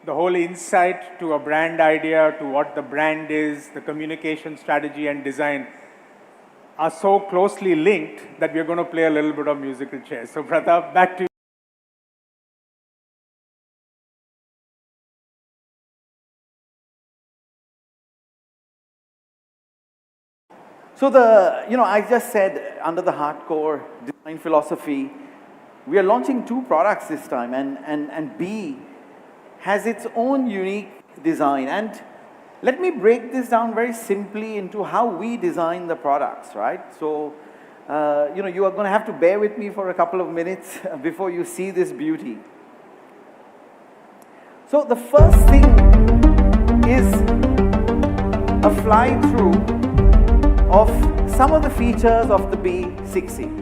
the whole insight to a brand idea, to what the brand is, the communication strategy and design are so closely linked that we're going to play a little bit of musical chairs. So Pratap, back to you. So I just said under the hardcore design philosophy, we are launching 2 products this time, and B has its own unique design. And let me break this down very simply into how we design the products, right? So, you are going to have to bear with me for a couple of minutes before you see this beauty. So the first thing is a fly-through of some of the features of the B60.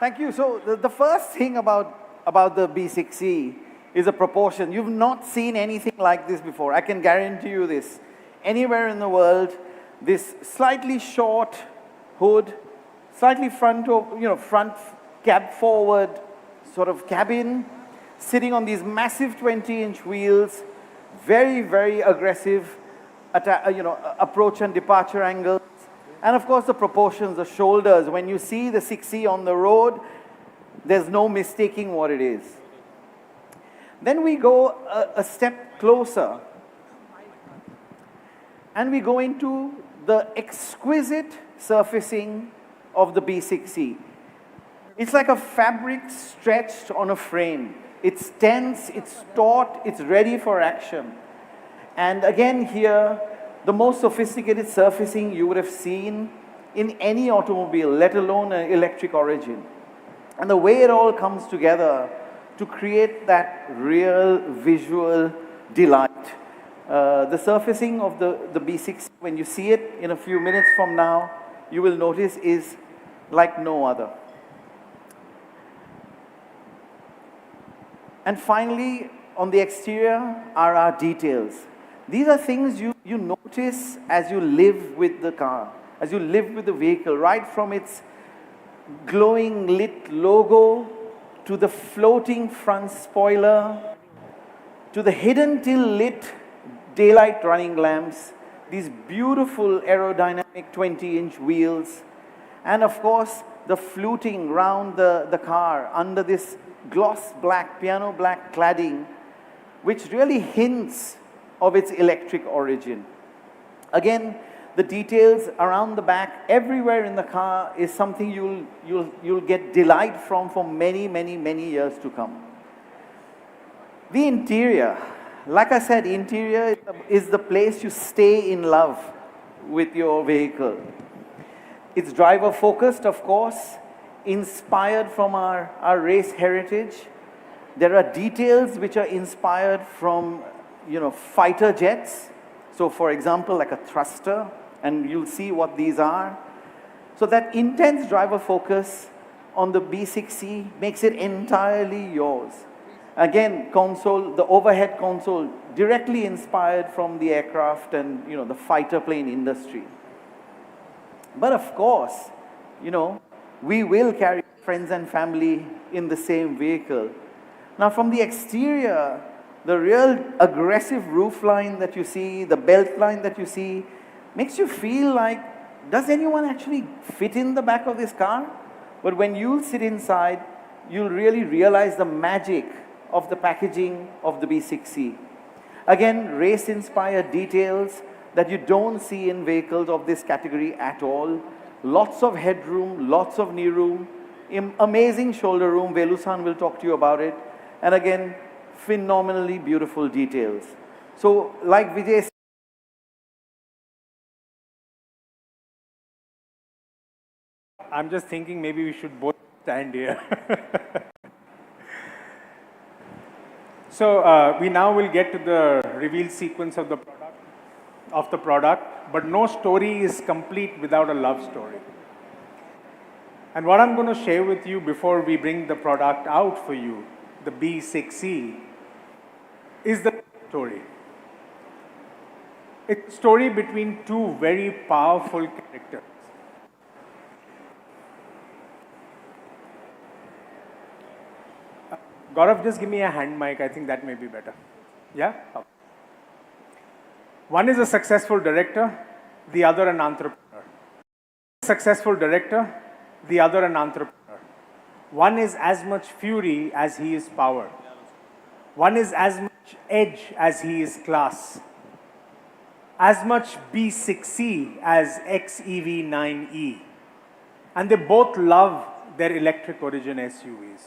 Thank you. So the first thing about the B60 is a proportion. You've not seen anything like this before. I can guarantee you this. Anywhere in the world, this slightly short hood, slightly front cab forward sort of cabin, sitting on these massive 20-inch wheels, very, very aggressive approach and departure angles. And of course, the proportions, the shoulders. When you see the 6E on the road, there's no mistaking what it is. Then we go a step closer, and we go into the exquisite surfacing of the B60. It's like a fabric stretched on a frame. It's tense, it's taut, it's ready for action. And again here, the most sophisticated surfacing you would have seen in any automobile, let alone an electric origin. And the way it all comes together to create that real visual delight. The surfacing of the B60, when you see it in a few minutes from now, you will notice is like no other. And finally, on the exterior are our details. These are things you notice as you live with the car, as you live with the vehicle, right from its glowing lit logo, to the floating front spoiler, to the hidden till lit daylight running lamps, these beautiful aerodynamic 20-inch wheels, and of course the fluting round the car under this gloss black, piano black cladding, which really hints of its electric origin. Again, the details around the back, everywhere in the car, is something you'll get delight from for many, many, many years to come. The interior, like I said, interior is the place you stay in love with your vehicle. It's driver focused, of course, inspired from our race heritage. There are details which are inspired from fighter jets. So for example, like a thruster, and you'll see what these are. So that intense driver focus on the B60 makes it entirely yours. Again, console, the overhead console, directly inspired from the aircraft and the fighter plane industry. But of course, we will carry friends and family in the same vehicle. Now from the exterior, the real aggressive roofline that you see, the belt line that you see, makes you feel like, does anyone actually fit in the back of this car? But when you sit inside, you'll really realize the magic of the packaging of the B6C. Again, race-inspired details that you don't see in vehicles of this category at all. Lots of headroom, lots of knee room, amazing shoulder room. Velu-san will talk to you about it. And again, phenomenally beautiful details. So, like Vijay said, I'm just thinking maybe we should both stand here. So we now will get to the reveal sequence of the product, but no story is complete without a love story. And what I'm going to share with you before we bring the product out for you, the B6C, is the story. It's a story between two very powerful characters. Gaurav, just give me a hand mic. I think that may be better. Yeah? Okay. One is a successful director, the other an entrepreneur. Successful director, the other an entrepreneur. One is as much fury as he is power. One is as much edge as he is class. As much B6C as XEV 9E. And they both love their electric origin SUVs.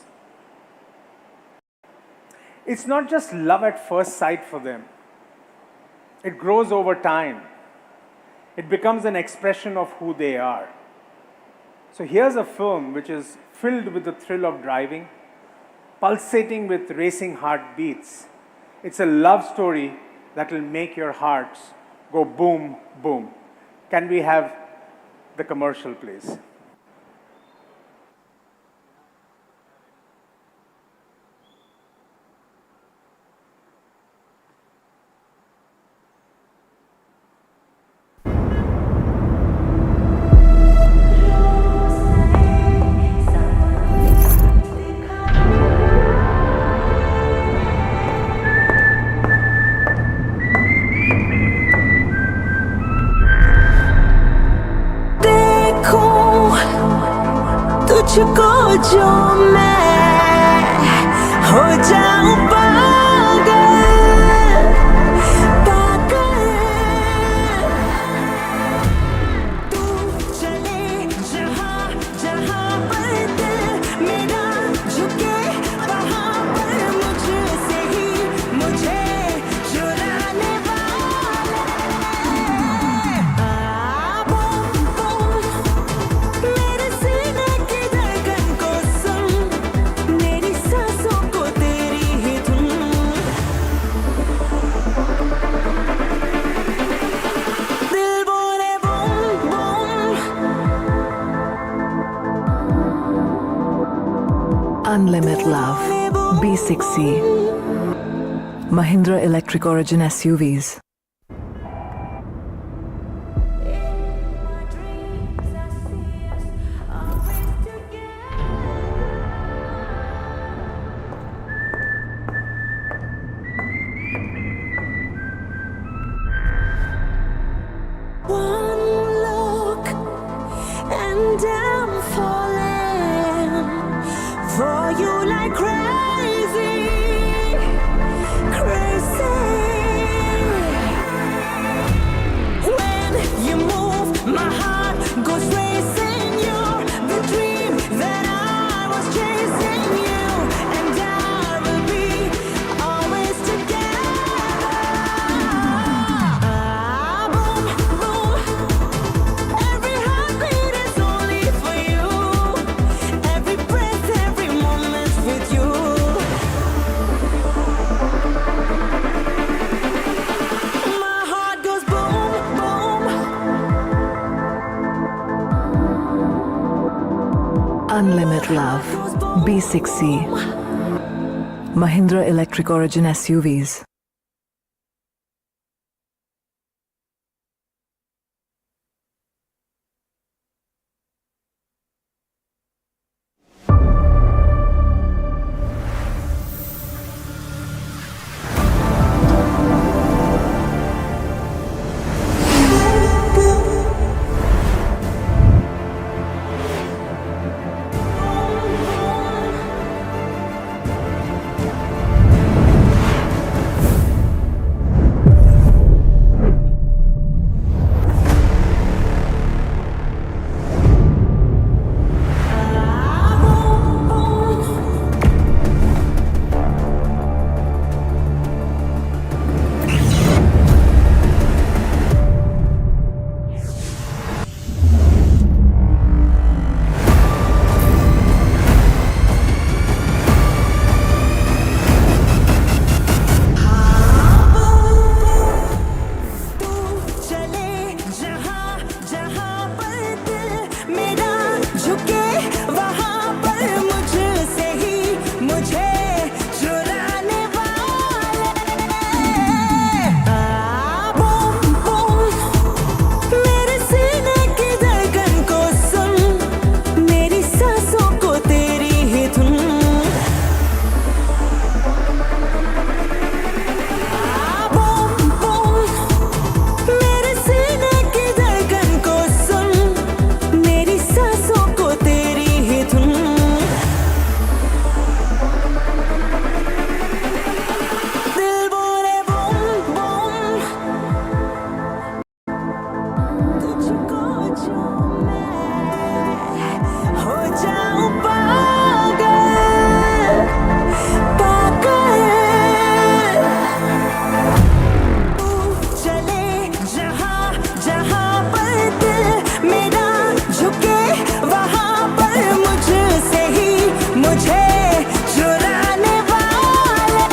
It's not just love at first sight for them. It grows over time. It becomes an expression of who they are. So here's a film which is filled with the thrill of driving, pulsating with racing heartbeats. It's a love story that will make your hearts go boom, boom. Can we have the commercial, please? तुझको जो मैं हो जाऊं पागल पागल तू चले जहां जहां पर दिल मेरा झुके वहां पर मुझसे ही मुझे चुराने वाले बूम बूम मेरे सीने की धड़कन को सुन मेरी सांसों को तेरी ही धुन दिल बोले boom boom Unlimited Love B6C Mahindra Electric Origin SUVs. One look and I'm falling for you like crazy, crazy. When you move, my heart goes racing. You're the dream that I was chasing. You and I will be always together. Boom, boom. Every heartbeat is only for you. Every breath, every moment with you. My heart goes boom, boom. Unlimited Love B6C Mahindra Electric Origin SUVs. मुझे चुराने वाले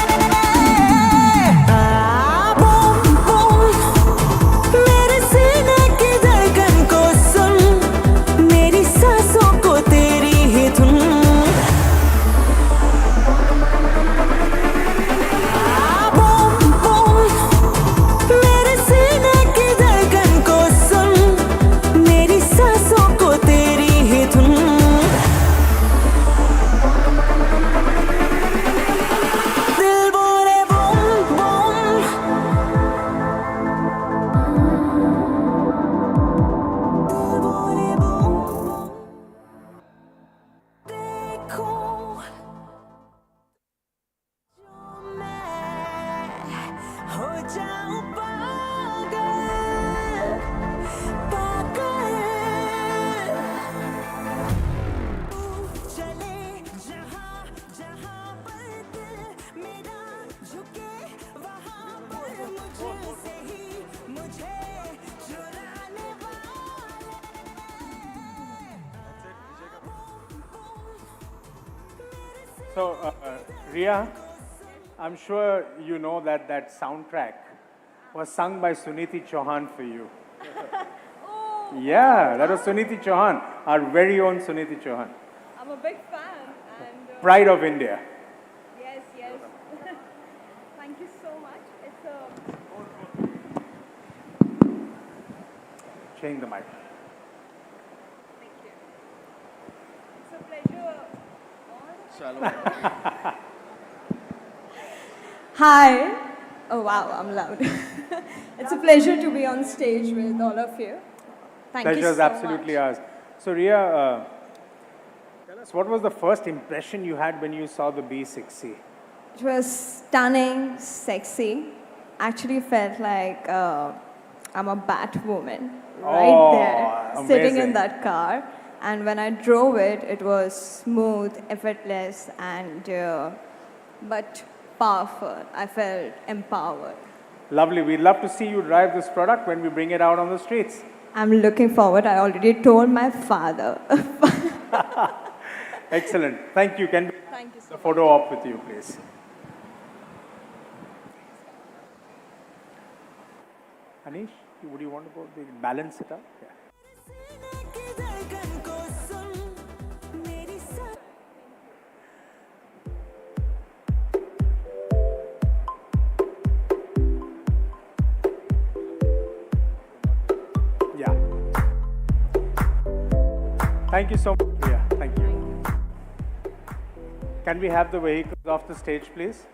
boom boom मेरे सीने की धड़कन को सुन मेरी सांसों को तेरी ही धुन बूम बूम मेरे सीने की धड़कन को सुन मेरी सांसों को तेरी ही धुन दिल बोले बूम बूम दिल बोले बूम देखूं जो मैं हो जाऊं पागल पागल चले जहां जहां पर दिल मेरा झुके वहां पर मुझसे ही मुझे चुराने So, Ria, I'm sure you know that that soundtrack was sung by Suniti Chauhan for you. Yeah, that was Suniti Chauhan, our very own Suniti Chauhan. I'm a big fan and Pride of India. yes, yes. Thank you so much. It's a Change the mic. thank you. It's a pleasure. Hi. Oh wow, I'm loud. It's a pleasure to be on stage with all of you. Thank you Pleasure is so absolutely much. ours. So, Ria, tell us, what was the first impression you had when you saw the B6C? It was stunning, sexy. Actually felt like I'm a Batwoman right Oh, there, sitting amazing. in that car. And when I drove it, it was smooth, effortless, and but powerful. I felt empowered. Lovely. We'd love to see you drive this product when we bring it out on the streets. I'm looking forward. I already told my father. Excellent. Thank you. Can we Thank you so the photo op with you, please? Anish, would you want to go balance it out? Yeah. की धड़कन को सुन मेरी सा Yeah. Thank you so much. Yeah, thank you. Can we have the vehicles off the stage, please?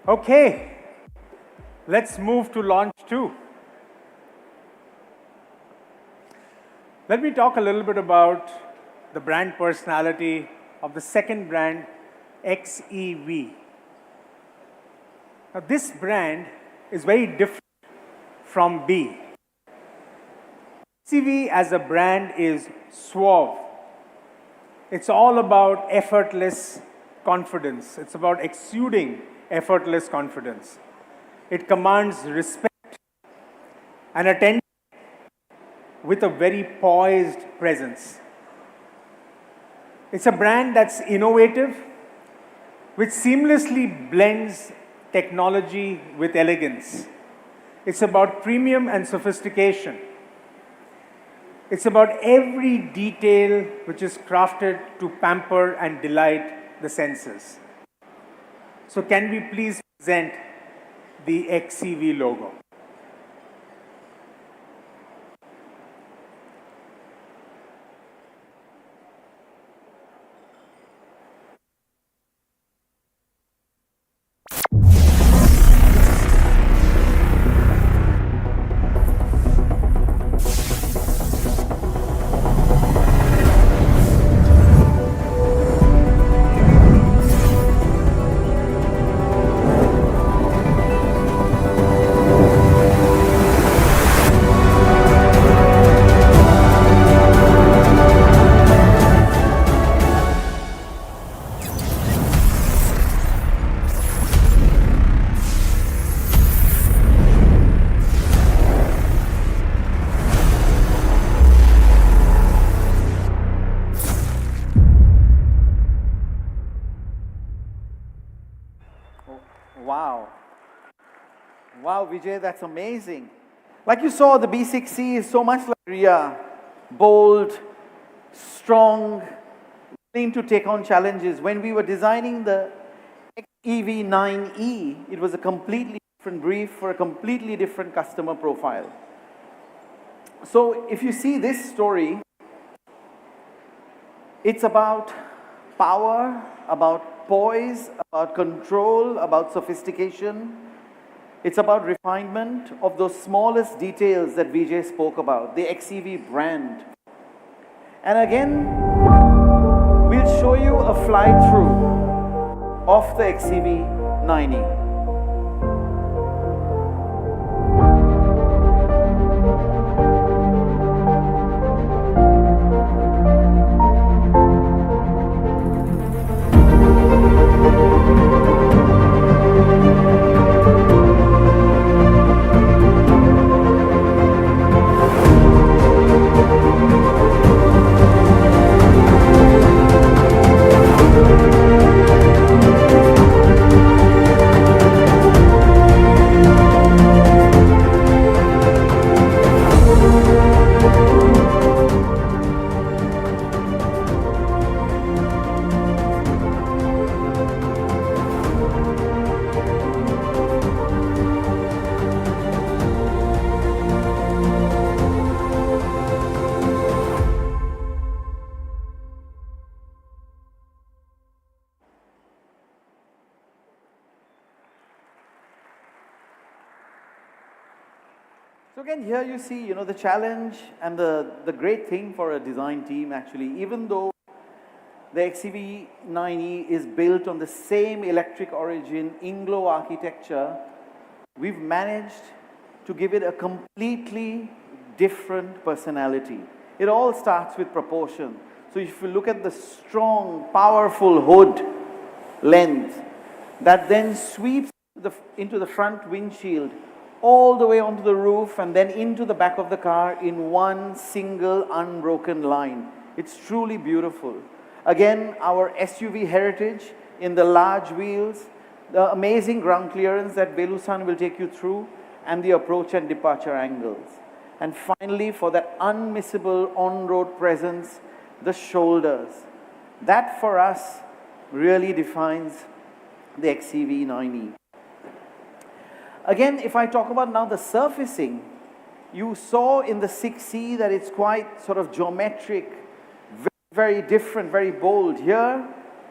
Okay, let's move to launch 2. Let me talk a little bit about the brand personality of the second brand, XEV. Now, this brand is very different from B. XEV as a brand is suave. It's all about effortless confidence. It's about exuding effortless confidence. It commands respect and attention with a very poised presence. It's a brand that's innovative, which seamlessly blends technology with elegance. It's about premium and sophistication. It's about every detail which is crafted to pamper and delight the senses. So can we please present the XEV logo? Wow. Wow, Vijay, that's amazing. Like you saw, the B6C is so much like Ria. Bold, strong, willing to take on challenges. When we were designing the XEV 9E, it was a completely different brief for a completely different customer profile. So if you see this story, it's about power, about poise, about control, about sophistication. It's about refinement of those smallest details that Vijay spoke about, the XEV brand. And again, we'll show you a fly-through of the XEV 9E. So again, here you see, the challenge and the great thing for a design team actually, even though the XEV 9E is built on the same electric origin INGLO architecture, we've managed to give it a completely different personality. It all starts with proportion. So if you look at the strong, powerful hood length that then sweeps into the front windshield, all the way onto the roof and then into the back of the car in one single unbroken line. It's truly beautiful. Again, our SUV heritage in the large wheels, the amazing ground clearance that Velu-san will take you through, and the approach and departure angles. And finally, for that unmissable on-road presence, the shoulders. That for us really defines the XEV 9E. Again, if I talk about now the surfacing, you saw in the 6C that it's quite sort of geometric, very different, very bold. Here,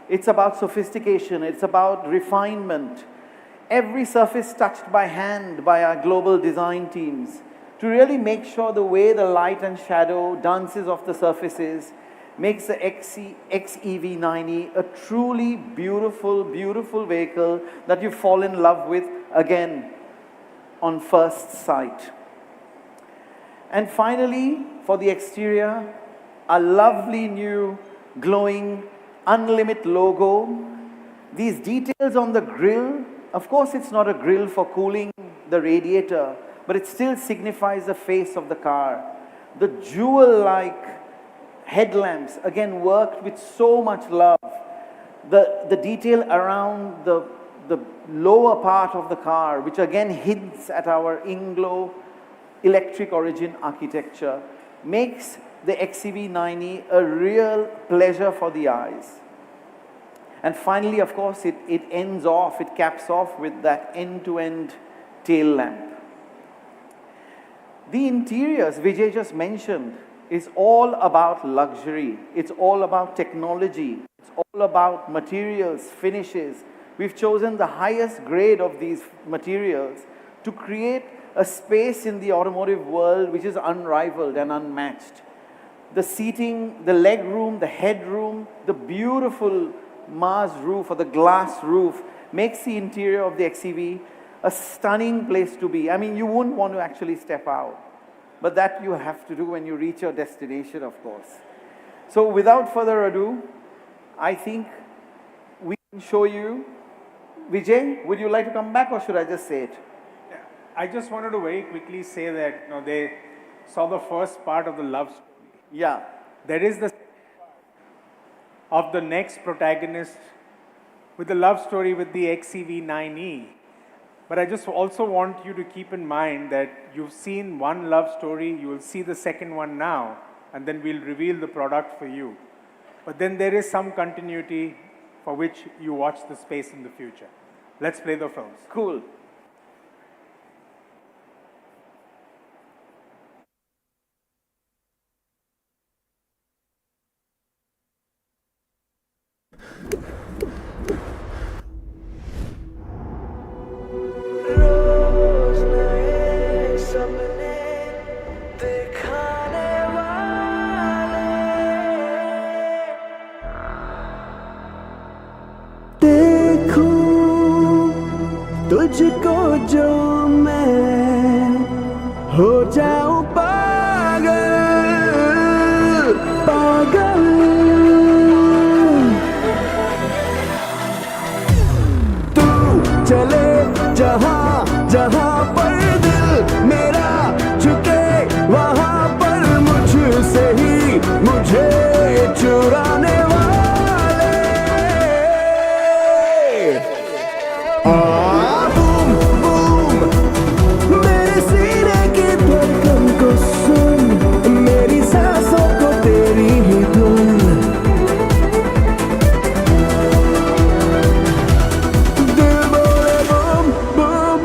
it's about sophistication, it's about refinement. Every surface touched by hand by our global design teams to really make sure the way the light and shadow dances off the surfaces makes the XEV 9E a truly beautiful, beautiful vehicle that you fall in love with again on first sight. And finally, for the exterior, a lovely new glowing Unlimit logo. These details on the grille Of course, it's not a grill for cooling the radiator, but it still signifies the face of the car. The jewel-like headlamps, again, worked with so much love. The detail around the lower part of the car, which again hints at our INGLO electric origin architecture, makes the XEV 9e a real pleasure for the eyes. And finally, of course, it ends off, it caps off with that end-to-end tail lamp. The interiors Vijay just mentioned is all about luxury. It's all about technology. It's all about materials, finishes. We've chosen the highest grade of these materials to create a space in the automotive world which is unrivaled and unmatched. The seating, the leg room, the headroom, the beautiful Mars roof or the glass roof makes the interior of the XEV a stunning place to be. I mean, you wouldn't want to actually step out, but that you have to do when you reach your destination, of course. So without further ado, I think we can show you. Vijay, would you like to come back or should I just say it? I just wanted to very quickly say that they saw the first part of the love story. Yeah. There is the of the next protagonist with the love story with the XEV 9e. But I just also want you to keep in mind that you've seen one love story, you will see the second one now, and then we'll reveal the product for you. But then there is some continuity for which you watch the space in the future. Let's play the films. Cool. रोज नए सपने दिखाने वाले देखूं तुझको जो मैं हो जाऊं पागल पागल तू चले जहां जहां पर दिल मेरा झुके वहां पर मुझसे ही मुझे चुराने वाले बूम बूम मेरे सीने की धड़कन को सुन मेरी सांसों को तेरी ही धुन दिल बोले बूम बूम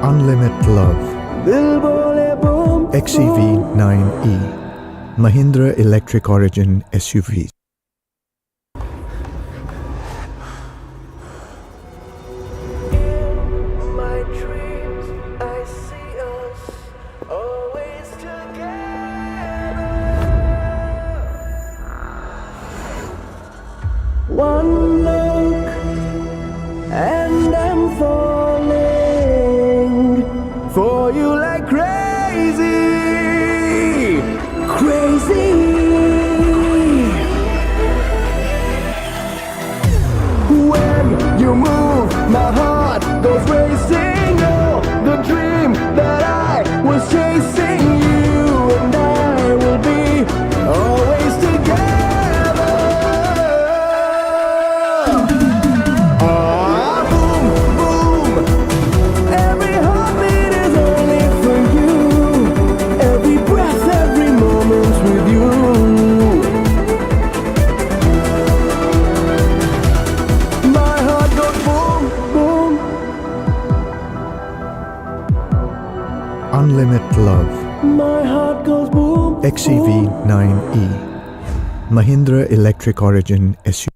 Unlimited Love, दिल बोले boom XEV 9e, Mahindra Electric Origin SUV. my dreams I see us always together one look and I'm falling for you like crazy crazy when you move, my heart goes racing. You're the dream that I was chasing. You and I will be always together. Boom, boom. Every heartbeat is only for you. Every breath, every moment with you. My heart goes boom, boom. Unlimited Love, My heart goes boom. XEV 9e, Mahindra Electric Origin SUV.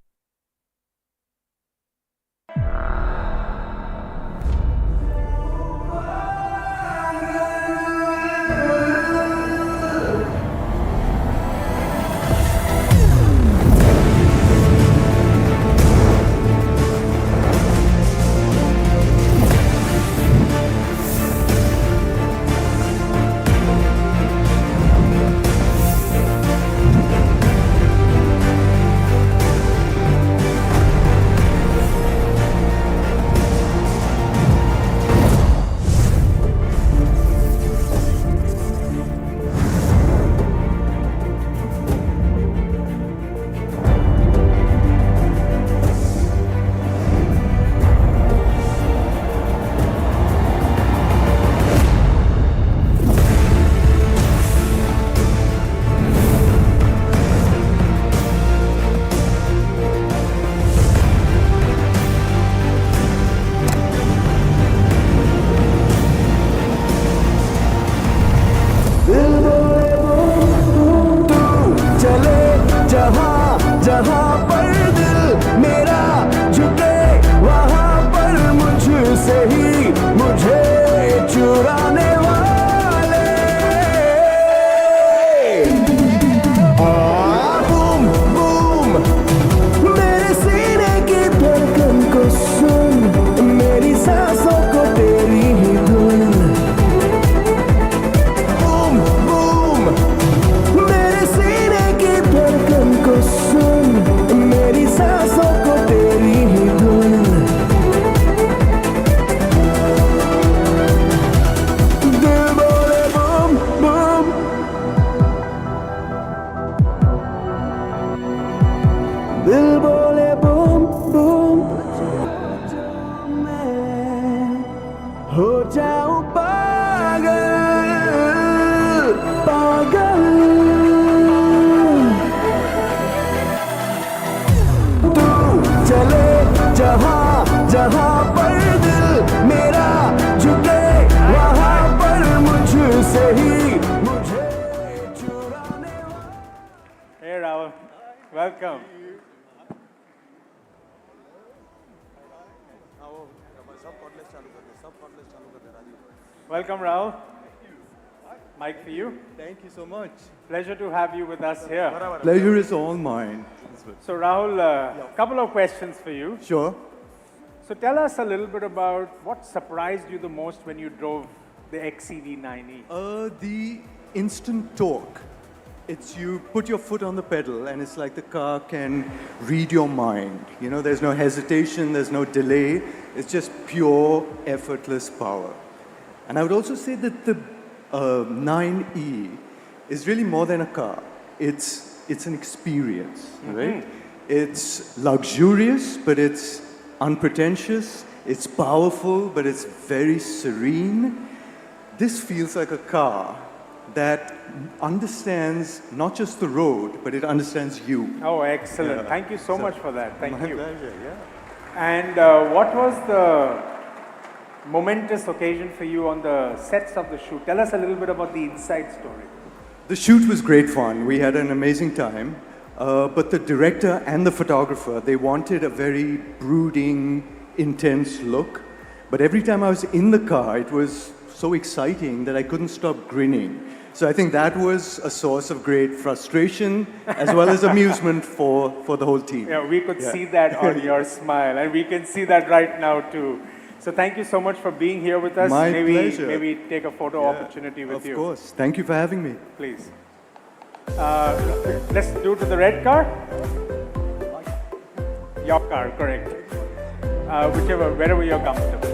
जहां पर दिल मेरा झुके वहां पर मुझसे ही मुझे चुराने Hey Rahul, welcome. Welcome Rahul. Mic for you. Thank you so much. Pleasure to have you with us here. Pleasure is all mine. So Rahul, a couple of questions for you. Sure. So tell us a little bit about what surprised you the most when you drove the XEV 9e. The instant torque. It's you put your foot on the pedal and it's like the car can read your mind. You know, there's no hesitation, there's no delay. It's just pure, effortless power. And I would also say that the 9e is really more than a car. It's an experience, right? It's luxurious, but it's unpretentious. It's powerful, but it's very serene. This feels like a car that understands not just the road, but it understands you. Oh, excellent. Yeah. Thank you so much for that. Thank My you. pleasure, yeah. And what was the momentous occasion for you on the sets of the shoot? Tell us a little bit about the inside story. The shoot was great fun. We had an amazing time. But the director and the photographer, they wanted a very brooding, intense look. But every time I was in the car, it was so exciting that I couldn't stop grinning. So I think that was a source of great frustration as well as amusement for the whole team. Yeah, we could see that on your smile, and we can see that right now too. So thank you so much for being here with us. My pleasure. Maybe take a photo opportunity with you. Of course. Thank you for having me. Please. Let's do to the red car. Your car, correct. Wherever you're comfortable.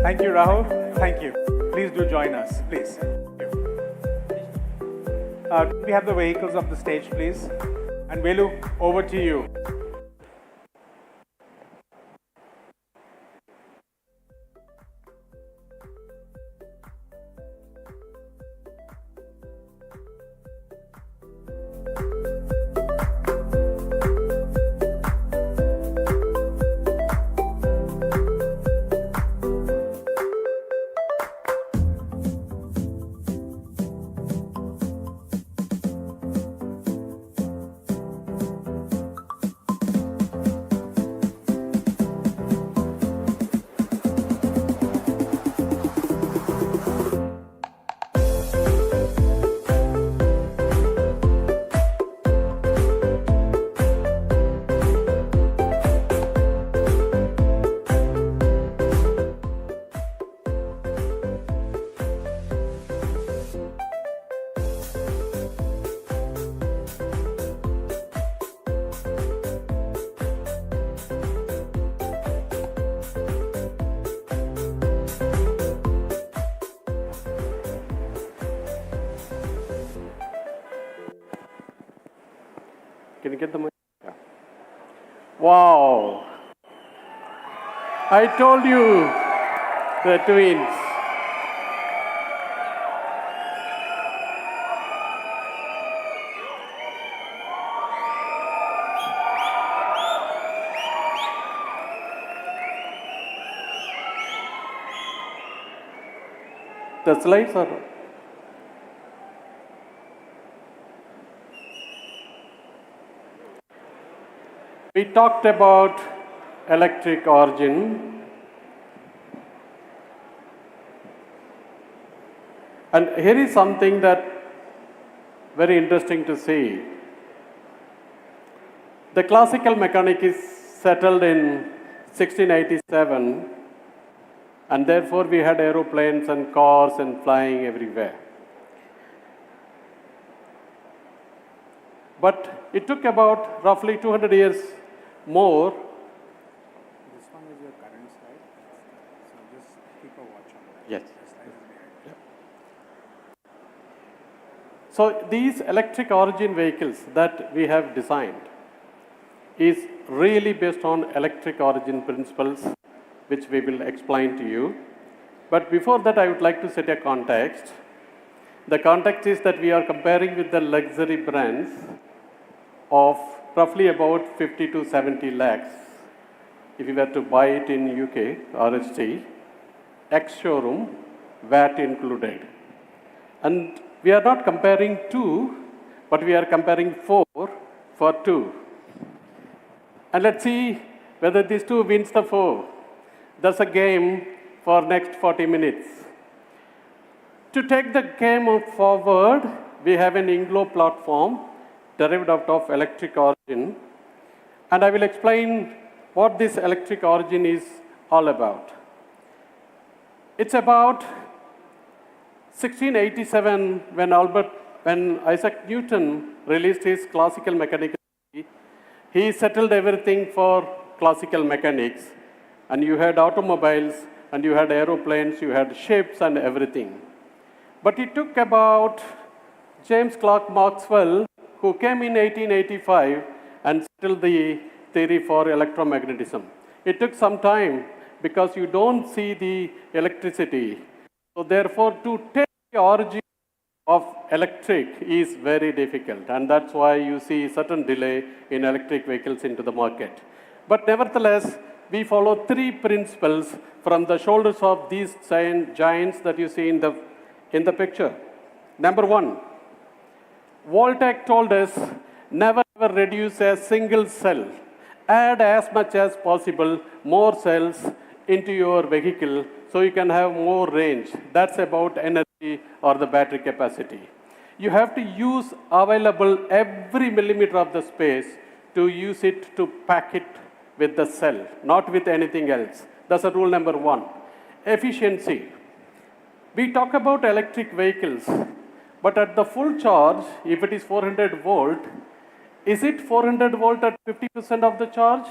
Thank you, Rahul. Thank you. Please do join us, please. Thank you. Can we have the vehicles of the stage, please? And Velu, over to you. Can you get the mic? Yeah. Wow. I told you, the twins. The slides are. We talked about electric origin, and here is something that very interesting to see. The classical mechanic is settled in 1687, and therefore we had aeroplanes and cars and flying everywhere. But it took about roughly 200 years more. This one is your current slide. So just keep a watch on that. Yes. The slide is behind. So these electric origin vehicles that we have designed is really based on electric origin principles, which we will explain to you. But before that, I would like to set a context. The context is that we are comparing with the luxury brands of roughly about 50 to 70 lakhs. If you were to buy it in UK, RST, ex-showroom, VAT included. And we are not comparing two, but we are comparing four for two. And let's see whether these two wins the four. That's a game for next 40 minutes. To take the game forward, we have an INGLO platform derived out of electric origin. And I will explain what this electric origin is all about. It's about 1687 when Isaac Newton released his classical mechanics. He settled everything for classical mechanics. And you had automobiles, and you had aeroplanes, you had ships and everything. But it took about James Clerk Maxwell, who came in 1885 and settled the theory for electromagnetism. It took some time because you don't see the electricity. So therefore, to take the origin of electric is very difficult, and that's why you see certain delay in electric vehicles into the market. But nevertheless, we follow three principles from the shoulders of these giants that you see in the picture. Number one, Voltaire told us, never ever reduce a single cell. Add as much as possible more cells into your vehicle so you can have more range. That's about energy or the battery capacity. You have to use available every millimeter of the space to use it to pack it with the cell, not with anything else. That's a rule number one. Efficiency. We talk about electric vehicles, but at the full charge, if it is 400 volt, is it 400 volt at 50% of the charge?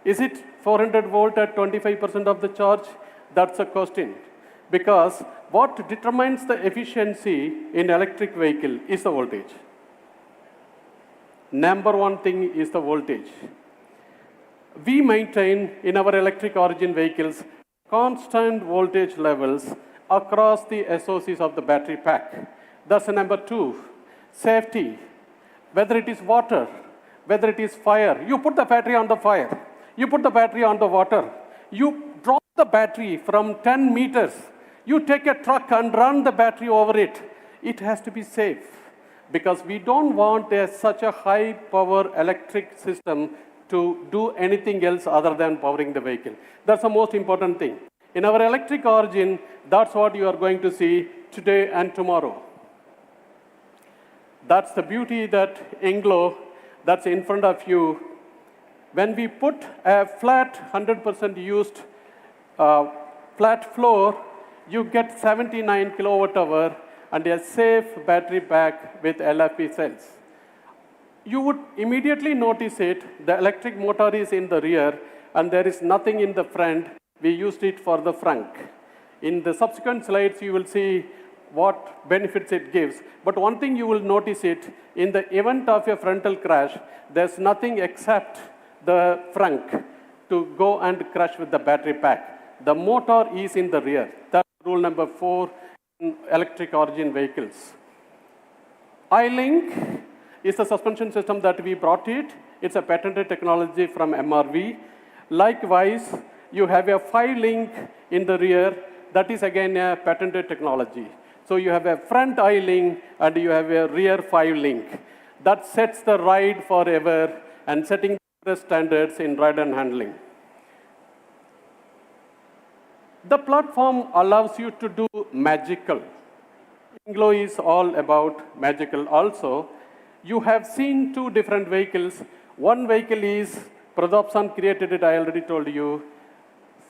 Is it 400 volt at 25% of the charge? That's a question. Because what determines the efficiency in electric vehicle is the voltage. Number one thing is the voltage. We maintain in our electric origin vehicles constant voltage levels across the SOCs of the battery pack. That's number two. Safety. Whether it is water, whether it is fire, you put the battery on the fire, you put the battery on the water, you drop the battery from 10 meters, you take a truck and run the battery over it. It has to be safe because we don't want such a high power electric system to do anything else other than powering the vehicle. That's the most important thing. In our electric origin, that's what you are going to see today and tomorrow. That's the beauty that INGLO, that's in front of you. When we put a flat 100% used flat floor, you get 79 kilowatt hour and a safe battery pack with LFP cells. You would immediately notice it. The electric motor is in the rear and there is nothing in the front. We used it for the frunk. In the subsequent slides, you will see what benefits it gives. But one thing you will notice it, in the event of a frontal crash, there's nothing except the frunk to go and crash with the battery pack. The motor is in the rear. That's rule number 4 in electric origin vehicles. iLink is the suspension system that we brought it. It's a patented technology from MRV. Likewise, you have a 5-link in the rear. That is again a patented technology. So you have a front iLink and you have a rear 5-link. That sets the ride forever and setting the standards in ride and handling. The platform allows you to do magical. INGLO is all about magical also. You have seen 2 different vehicles. One vehicle is, Pradap created it, I already told you,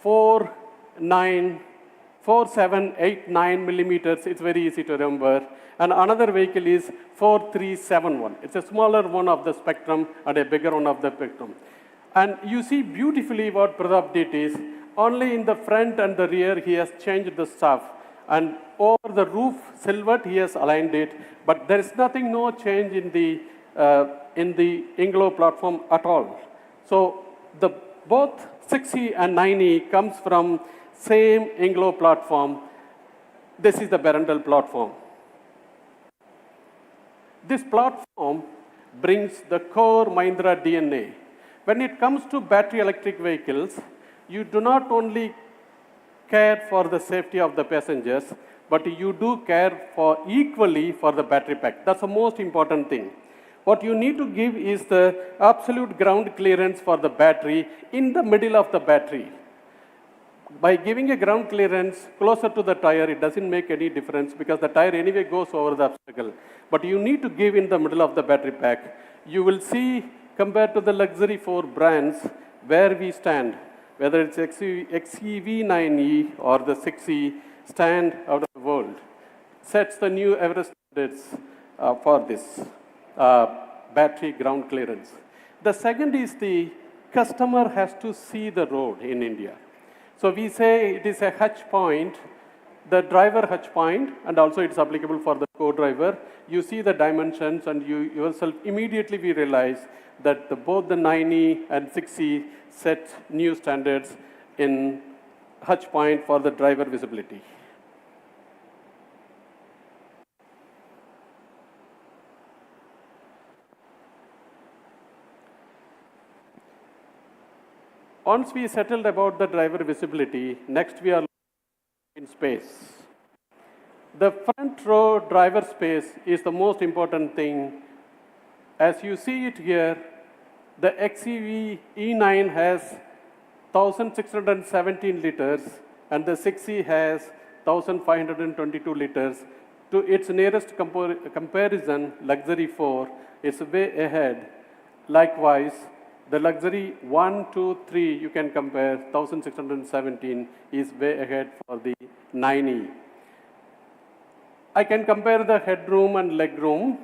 4789 millimeters, it's very easy to remember. And another vehicle is 4371. It's a smaller one of the spectrum and a bigger one of the spectrum. And you see beautifully what Pradap did is, only in the front and the rear he has changed the stuff. And over the roof silhouette, he has aligned it, but there is nothing, no change in the INGLO platform at all. So both 6E and 9E comes from same INGLO platform. This is the Berendal platform. This platform brings the core Mahindra DNA. When it comes to battery electric vehicles, you do not only care for the safety of the passengers, but you do care for equally for the battery pack. That's the most important thing. What you need to give is the absolute ground clearance for the battery in the middle of the battery. By giving a ground clearance closer to the tire, it doesn't make any difference because the tire anyway goes over the obstacle. But you need to give in the middle of the battery pack. You will see, compared to the luxury 4 brands, where we stand, whether it's XEV 9E or the 6E, stand out of the world. Sets the new Everest standards for this battery ground clearance. The second is the customer has to see the road in India. So we say it is a hatch point, the driver hatch point, and also it's applicable for the co-driver. You see the dimensions and you yourself immediately we realize that both the 9E and 6E set new standards in hatch point for the driver visibility. Once we settled about the driver visibility, next we are in space. The front row driver space is the most important thing. As you see it here, the XEV E9 has 1,617 liters and the 6E has 1,522 liters. To its nearest comparison, luxury 4 is way ahead. Likewise, the luxury 1, 2, 3, you can compare, 1,617 is way ahead for the 9E. I can compare the headroom and legroom.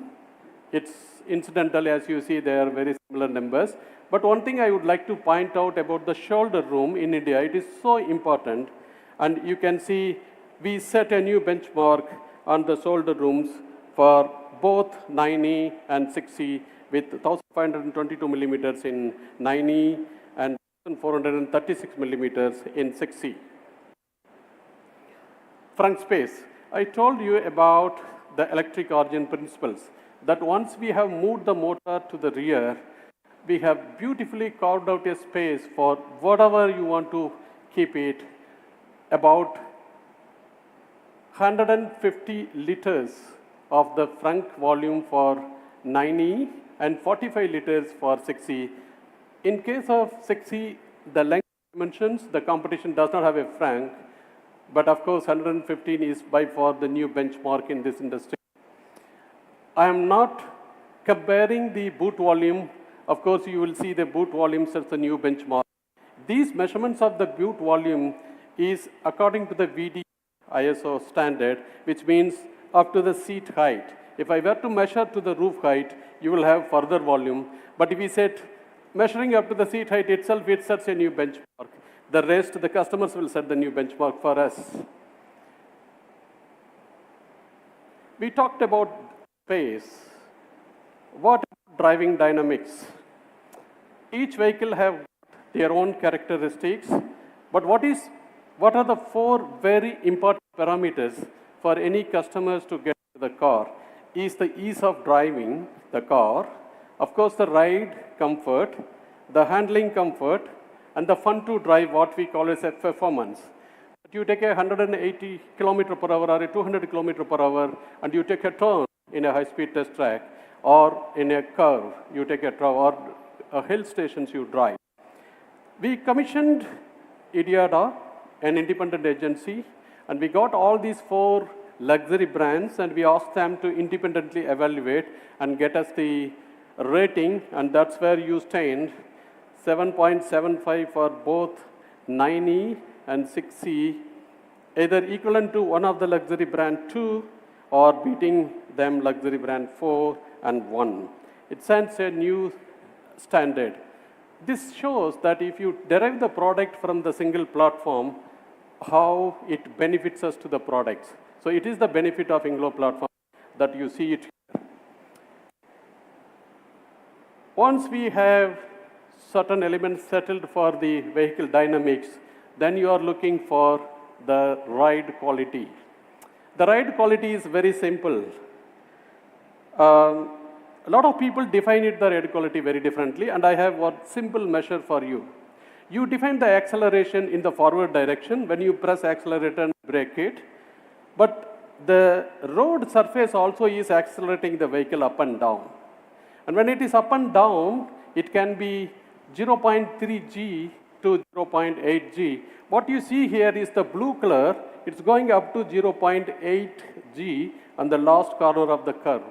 It's incidental, as you see, they are very similar numbers. But one thing I would like to point out about the shoulder room in India, it is so important. And you can see we set a new benchmark on the shoulder rooms for both 9E and 6E with 1,522 millimeters in 9E and 1,436 millimeters in 6E. Front space. I told you about the electric origin principles, that once we have moved the motor to the rear, we have beautifully carved out a space for whatever you want to keep it, about 150 liters of the front volume for 9E and 45 liters for 6E. In case of 6E, the length dimensions, the competition does not have a frunk, but of course 115 is by far the new benchmark in this industry. I am not comparing the boot volume. Of course, you will see the boot volume as the new benchmark. These measurements of the boot volume is according to the VD ISO standard, which means up to the seat height. If I were to measure to the roof height, you will have further volume. But if we set measuring up to the seat height itself, it sets a new benchmark. The rest, the customers will set the new benchmark for us. We talked about space. What about driving dynamics? Each vehicle have their own characteristics, but what are the 4 very important parameters for any customers to get to the car? Is the ease of driving the car, of course the ride comfort, the handling comfort, and the fun to drive, what we call as a performance. You take a 180 km per hour or a 200 km per hour and you take a turn in a high-speed test track or in a curve, you take a turn, or hill stations you drive. We commissioned IDIADA, an independent agency, and we got all these 4 luxury brands and we asked them to independently evaluate and get us the rating, and that's where you stand. 7.75 for both 9E and 6E, either equivalent to one of the luxury brand 2 or beating them luxury brand 4 and 1. It sets a new standard. This shows that if you derive the product from the single platform, how it benefits us to the products. So it is the benefit of INGLO platform that you see it here. Once we have certain elements settled for the vehicle dynamics, then you are looking for the ride quality. The ride quality is very simple. A lot of people define the ride quality very differently, and I have one simple measure for you. You define the acceleration in the forward direction when you press accelerator and brake it, but the road surface also is accelerating the vehicle up and down. And when it is up and down, it can be 0.3 G to 0.8 G. What you see here is the blue color. It's going up to 0.8 G on the last corner of the curve.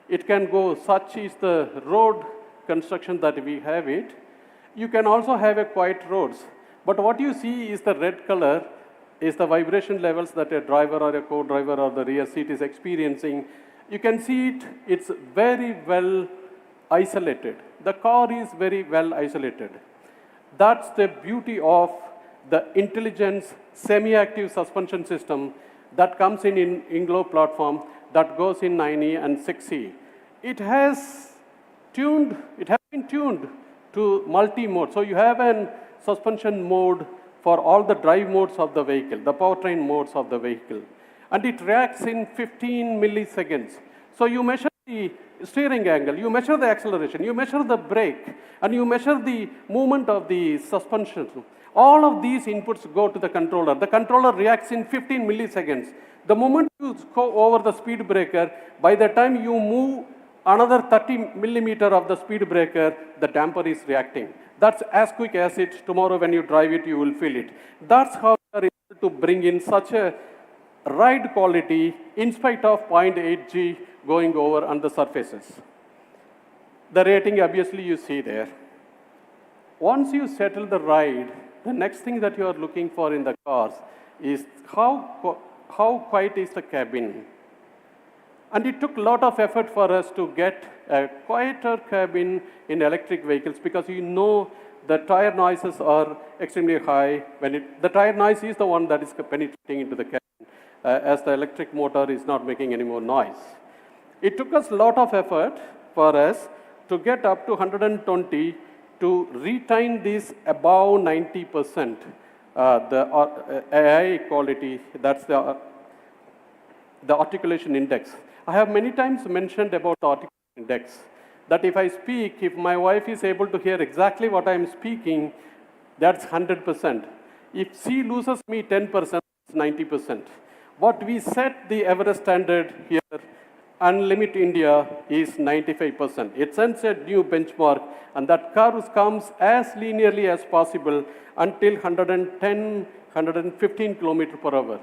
It can go, such is the road construction that we have it. You can also have a quiet roads. But what you see is the red color is the vibration levels that a driver or a co-driver or the rear seat is experiencing. You can see it, it's very well isolated. The car is very well isolated. That's the beauty of the intelligence semi-active suspension system that comes in INGLO platform that goes in 9E and 6E. It has been tuned to multi-mode. So you have a suspension mode for all the drive modes of the vehicle, the powertrain modes of the vehicle. And it reacts in 15 milliseconds. So you measure the steering angle, you measure the acceleration, you measure the brake, and you measure the movement of the suspension. All of these inputs go to the controller. The controller reacts in 15 milliseconds. The moment you go over the speed breaker, by the time you move another 30 millimeter of the speed breaker, the damper is reacting. That's as quick as it. Tomorrow when you drive it, you will feel it. That's how we are able to bring in such a ride quality in spite of 0.8 G going over on the surfaces. The rating, obviously, you see there. Once you settle the ride, the next thing that you are looking for in the cars is how quiet is the cabin. And it took a lot of effort for us to get a quieter cabin in electric vehicles because you know the tire noises are extremely high. The tire noise is the one that is penetrating into the cabin as the electric motor is not making any more noise. It took us a lot of effort for us to get up to 120 to retain this above 90%, the AI quality, that's the articulation index. I have many times mentioned about the articulation index, that if I speak, if my wife is able to hear exactly what I am speaking, that's 100%. If she loses me 10%, it's 90%. What we set the Everest standard here, Unlimit India, is 95%. It sends a new benchmark, and that curve comes as linearly as possible until 110, 115 kilometers per hour.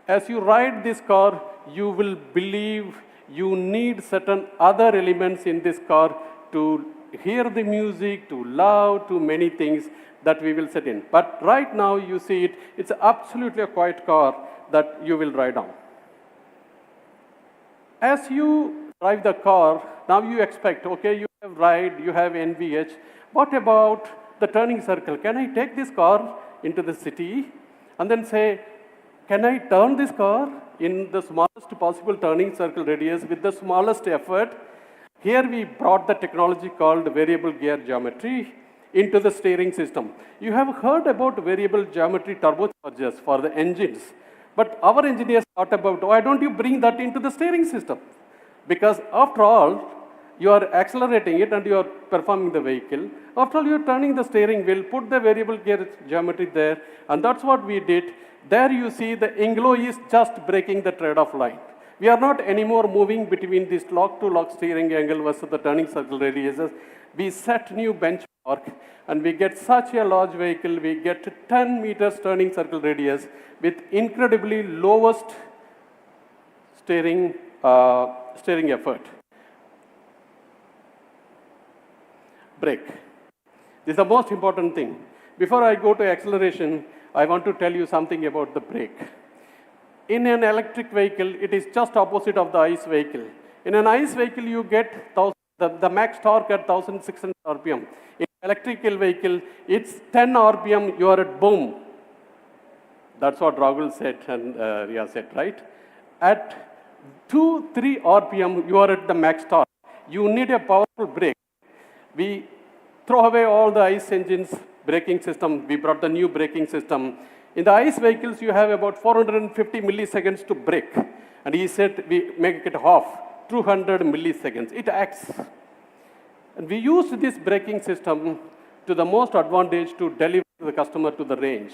As you ride this car, you will believe you need certain other elements in this car to hear the music, to love, to many things that we will set in. But right now you see it, it's absolutely a quiet car that you will ride on. As you drive the car, now you expect, okay, you have ride, you have NVH. What about the turning circle? Can I take this car into the city and then say, can I turn this car in the smallest possible turning circle radius with the smallest effort? Here we brought the technology called variable gear geometry into the steering system. You have heard about variable geometry turbochargers for the engines, but our engineers thought about, why don't you bring that into the steering system? Because after all, you are accelerating it and you are performing the vehicle. After all, you are turning the steering wheel, put the variable gear geometry there, and that's what we did. There you see the INGLO is just breaking the trade-off line. We are not anymore moving between this lock-to-lock steering angle versus the turning circle radiuses. We set new benchmark and we get such a large vehicle, we get 10 meters turning circle radius with incredibly lowest steering effort. Brake. This is the most important thing. Before I go to acceleration, I want to tell you something about the brake. In an electric vehicle, it is just opposite of the ICE vehicle. In an ICE vehicle, you get the max torque at 1600 RPM. In an electrical vehicle, it's 10 RPM, you are at boom. That's what Rahul said and Ria said, right? At 2-3 RPM, you are at the max torque. You need a powerful brake. We throw away all the ICE engines braking system. We brought the new braking system. In the ICE vehicles, you have about 450 milliseconds to brake. And he said we make it half, 200 milliseconds. It acts. And we used this braking system to the most advantage to deliver the customer to the range.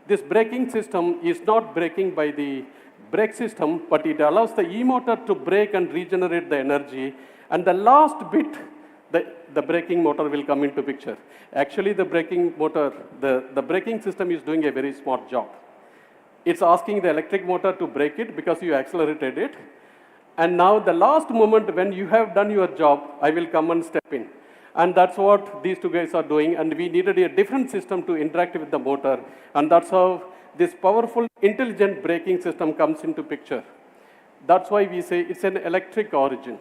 This braking system is not braking by the brake system, but it allows the e-motor to brake and regenerate the energy. And the last bit, the braking motor will come into picture. Actually, the braking motor, the braking system is doing a very smart job. It's asking the electric motor to brake it because you accelerated it. And now the last moment when you have done your job, I will come and step in. And that's what these two guys are doing. And we needed a different system to interact with the motor. And that's how this powerful, intelligent braking system comes into picture. That's why we say it's an electric origin.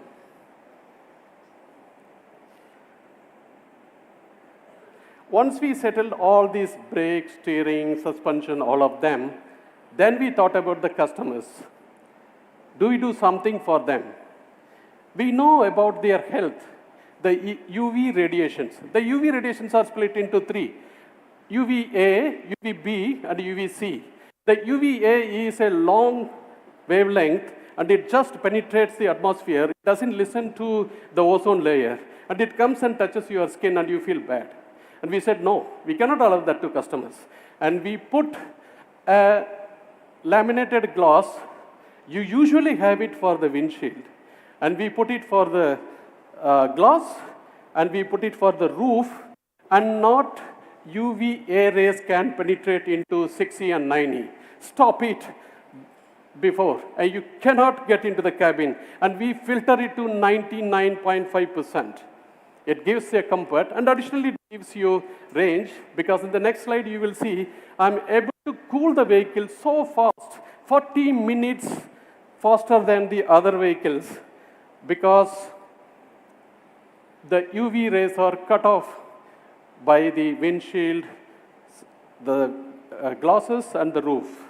Once we settled all these brake, steering, suspension, all of them, then we thought about the customers. Do we do something for them? We know about their health, the UV radiations. The UV radiations are split into 3. UVA, UVB, and UVC. The UVA is a long wavelength, and it just penetrates the atmosphere. It doesn't listen to the ozone layer, and it comes and touches your skin, and you feel bad. And we said, no, we cannot allow that to customers. And we put a laminated glass. You usually have it for the windshield. And we put it for the glass, and we put it for the roof, and not UVA rays can penetrate into 6E and 9E. Stop it before. And you cannot get into the cabin. And we filter it to 99.5%. It gives a comfort, and additionally it gives you range, because in the next slide you will see I'm able to cool the vehicle so fast, 40 minutes faster than the other vehicles, because the UV rays are cut off by the windshield, the glasses, and the roof.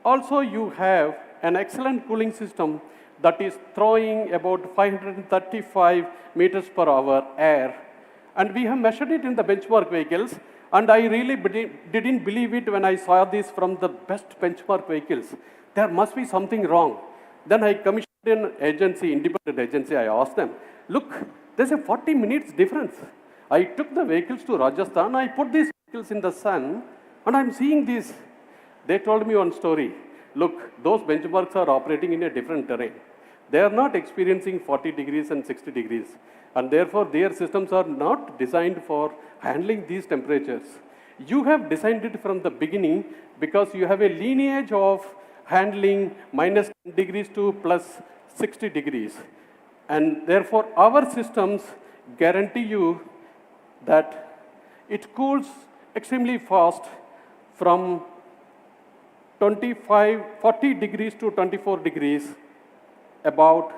Also, you have an excellent cooling system that is throwing about 535 meters per hour air. And we have measured it in the benchmark vehicles, and I really didn't believe it when I saw this from the best benchmark vehicles. There must be something wrong. Then I commissioned an agency, independent agency. I asked them, look, there's a 40 minutes difference. I took the vehicles to Rajasthan, I put these vehicles in the sun, and I'm seeing this. They told me one story. Look, those benchmarks are operating in a different terrain. They are not experiencing 40 degrees and 60 degrees. And therefore, their systems are not designed for handling these temperatures. You have designed it from the beginning because you have a lineage of handling minus 10 degrees to plus 60 degrees. And therefore, our systems guarantee you that it cools extremely fast from 40 degrees to 24 degrees about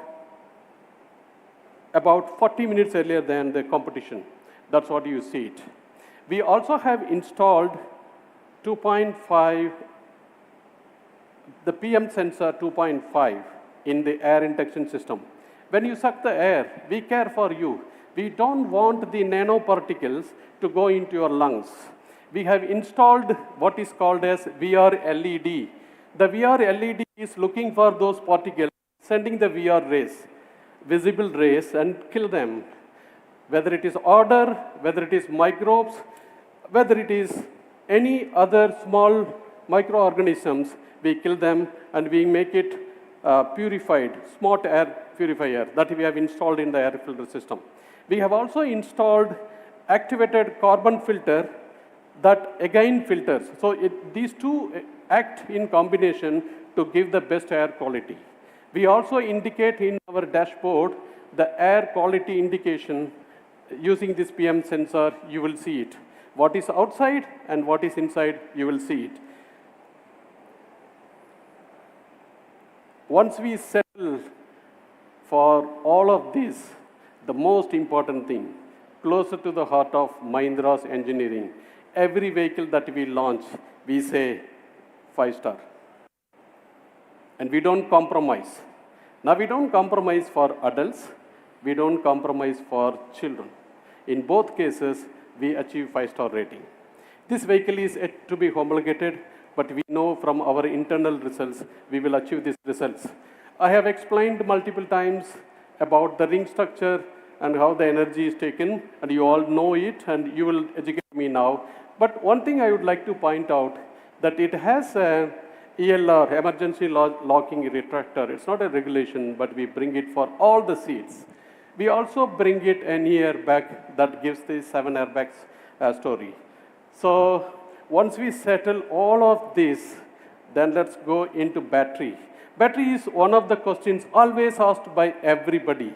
40 minutes earlier than the competition. That's what you see it. We also have installed 2.5, the PM sensor 2.5 in the air induction system. When you suck the air, we care for you. We don't want the nanoparticles to go into your lungs. We have installed what is called as VR LED. The VR LED is looking for those particles, sending the VR rays, visible rays, and kill them. Whether it is odor, whether it is microbes, whether it is any other small microorganisms, we kill them and we make it purified, smart air purifier that we have installed in the air filter system. We have also installed activated carbon filter that again filters. So these two act in combination to give the best air quality. We also indicate in our dashboard the air quality indication using this PM sensor. You will see it. What is outside and what is inside, you will see it. Once we settle for all of this, the most important thing, closer to the heart of Mahindra's engineering, every vehicle that we launch, we say, 5-star. And we don't compromise. Now, we don't compromise for adults. We don't compromise for children. In both cases, we achieve 5-star rating. This vehicle is yet to be homologated, but we know from our internal results, we will achieve these results. I have explained multiple times about the ring structure and how the energy is taken, and you all know it, and you will educate me now. But one thing I would like to point out, that it has a ELR, emergency locking retractor. It's not a regulation, but we bring it for all the seats. We also bring it an airbag that gives the 7 airbags story. So once we settle all of this, then let's go into battery. Battery is one of the questions always asked by everybody.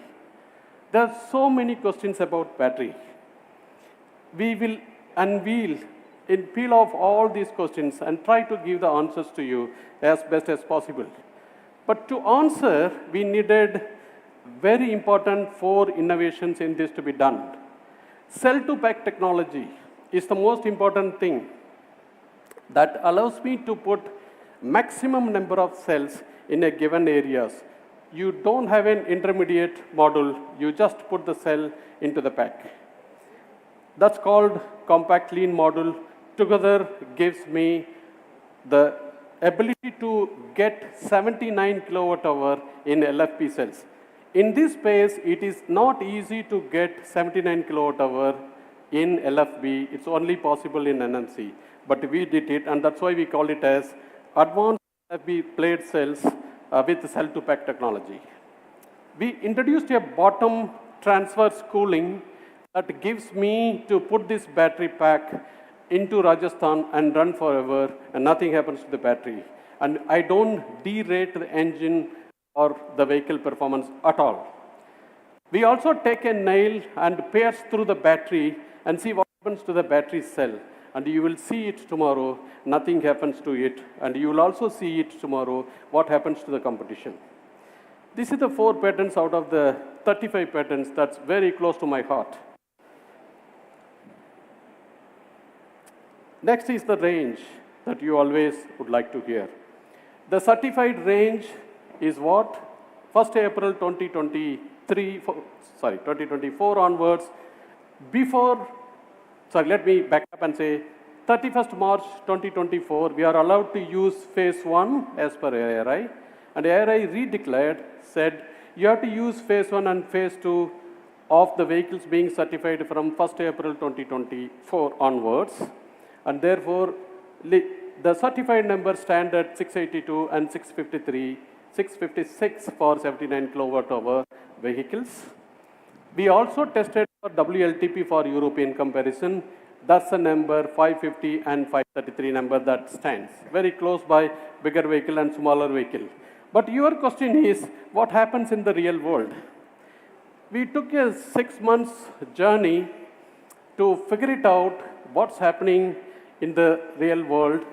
There are so many questions about battery. We will unveil and peel off all these questions and try to give the answers to you as best as possible. But to answer, we needed very important 4 innovations in this to be done. Cell-to-pack technology is the most important thing that allows me to put maximum number of cells in a given areas. You don't have an intermediate module, you just put the cell into the pack. That's called compact lean module. Together gives me the ability to get 79 kWh in LFP cells. In this space, it is not easy to get 79 kWh in LFP. It's only possible in NMC. But we did it, and that's why we call it as advanced LFP plate cells with cell-to-pack technology. We introduced a bottom transverse cooling that gives me to put this battery pack into Rajasthan and run forever, and nothing happens to the battery. And I don't derate the engine or the vehicle performance at all. We also take a nail and pierce through the battery and see what happens to the battery cell. And you will see it tomorrow, nothing happens to it. And you will also see it tomorrow, what happens to the competition. This is the 4 patents out of the 35 patents that's very close to my heart. Next is the range that you always would like to hear. The certified range is what? 1st April 2024 onwards. Let me back up and say, 31st March 2024, we are allowed to use phase 1 as per ARI. And ARI redeclared, said, you have to use phase 1 and phase 2 of the vehicles being certified from 1st April 2024 onwards. And therefore, the certified numbers stand at 682 and 656 for 79 kWh vehicles. We also tested for WLTP for European comparison. That's the number 550 and 533 number that stands. Very close by bigger vehicle and smaller vehicle. But your question is, what happens in the real world? We took a 6 months journey to figure it out, what's happening in the real world,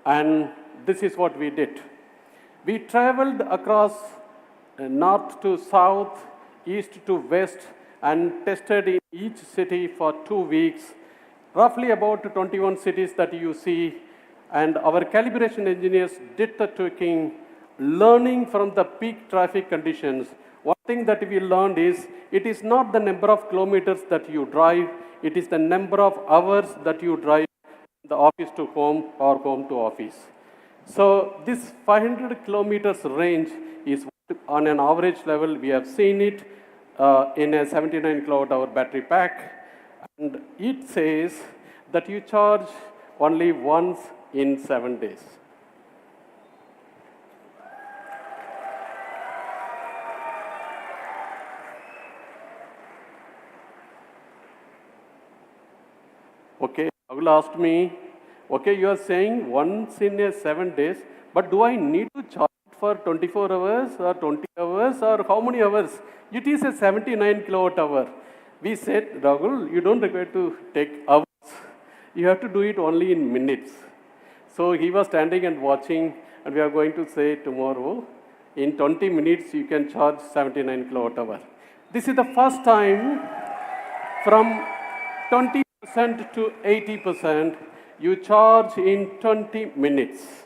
and this is what we did. We traveled across north to south, east to west, and tested in each city for 2 weeks, roughly about 21 cities that you see, and our calibration engineers did the tweaking, learning from the peak traffic conditions. One thing that we learned is, it is not the number of kilometers that you drive, it is the number of hours that you drive the office to home or home to office. So this 500 kilometers range is on an average level. We have seen it in a 79 kWh battery pack, and it says that you charge only once in 7 days. Okay, Agul asked me, okay, you are saying once in a 7 days, but do I need to charge for 24 hours or 20 hours or how many hours? It is a 79 kWh. We said, Rahul, you don't require to take hours. You have to do it only in minutes. So he was standing and watching, and we are going to say tomorrow, in 20 minutes you can charge 79 kWh. This is the first time from 20% to 80%, you charge in 20 minutes.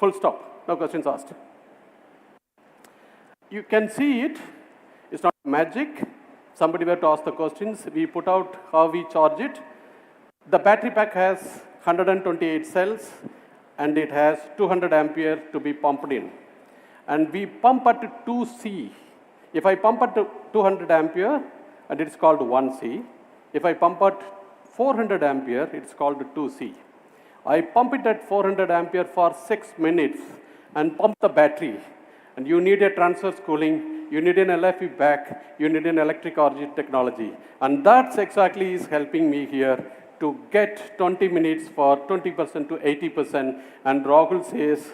Full stop. No questions asked. You can see it. It's not magic. Somebody were to ask the questions. We put out how we charge it. The battery pack has 128 cells and it has 200 ampere to be pumped in. And we pump at 2C. If I pump at 200 ampere, and it's called 1C. If I pump at 400 ampere, it's called 2C. I pump it at 400 ampere for 6 minutes and pump the battery. And you need a transverse cooling, you need an LFE back, you need an electric origin technology. And that's exactly is helping me here to get 20 minutes for 20% to 80%. And Rahul says,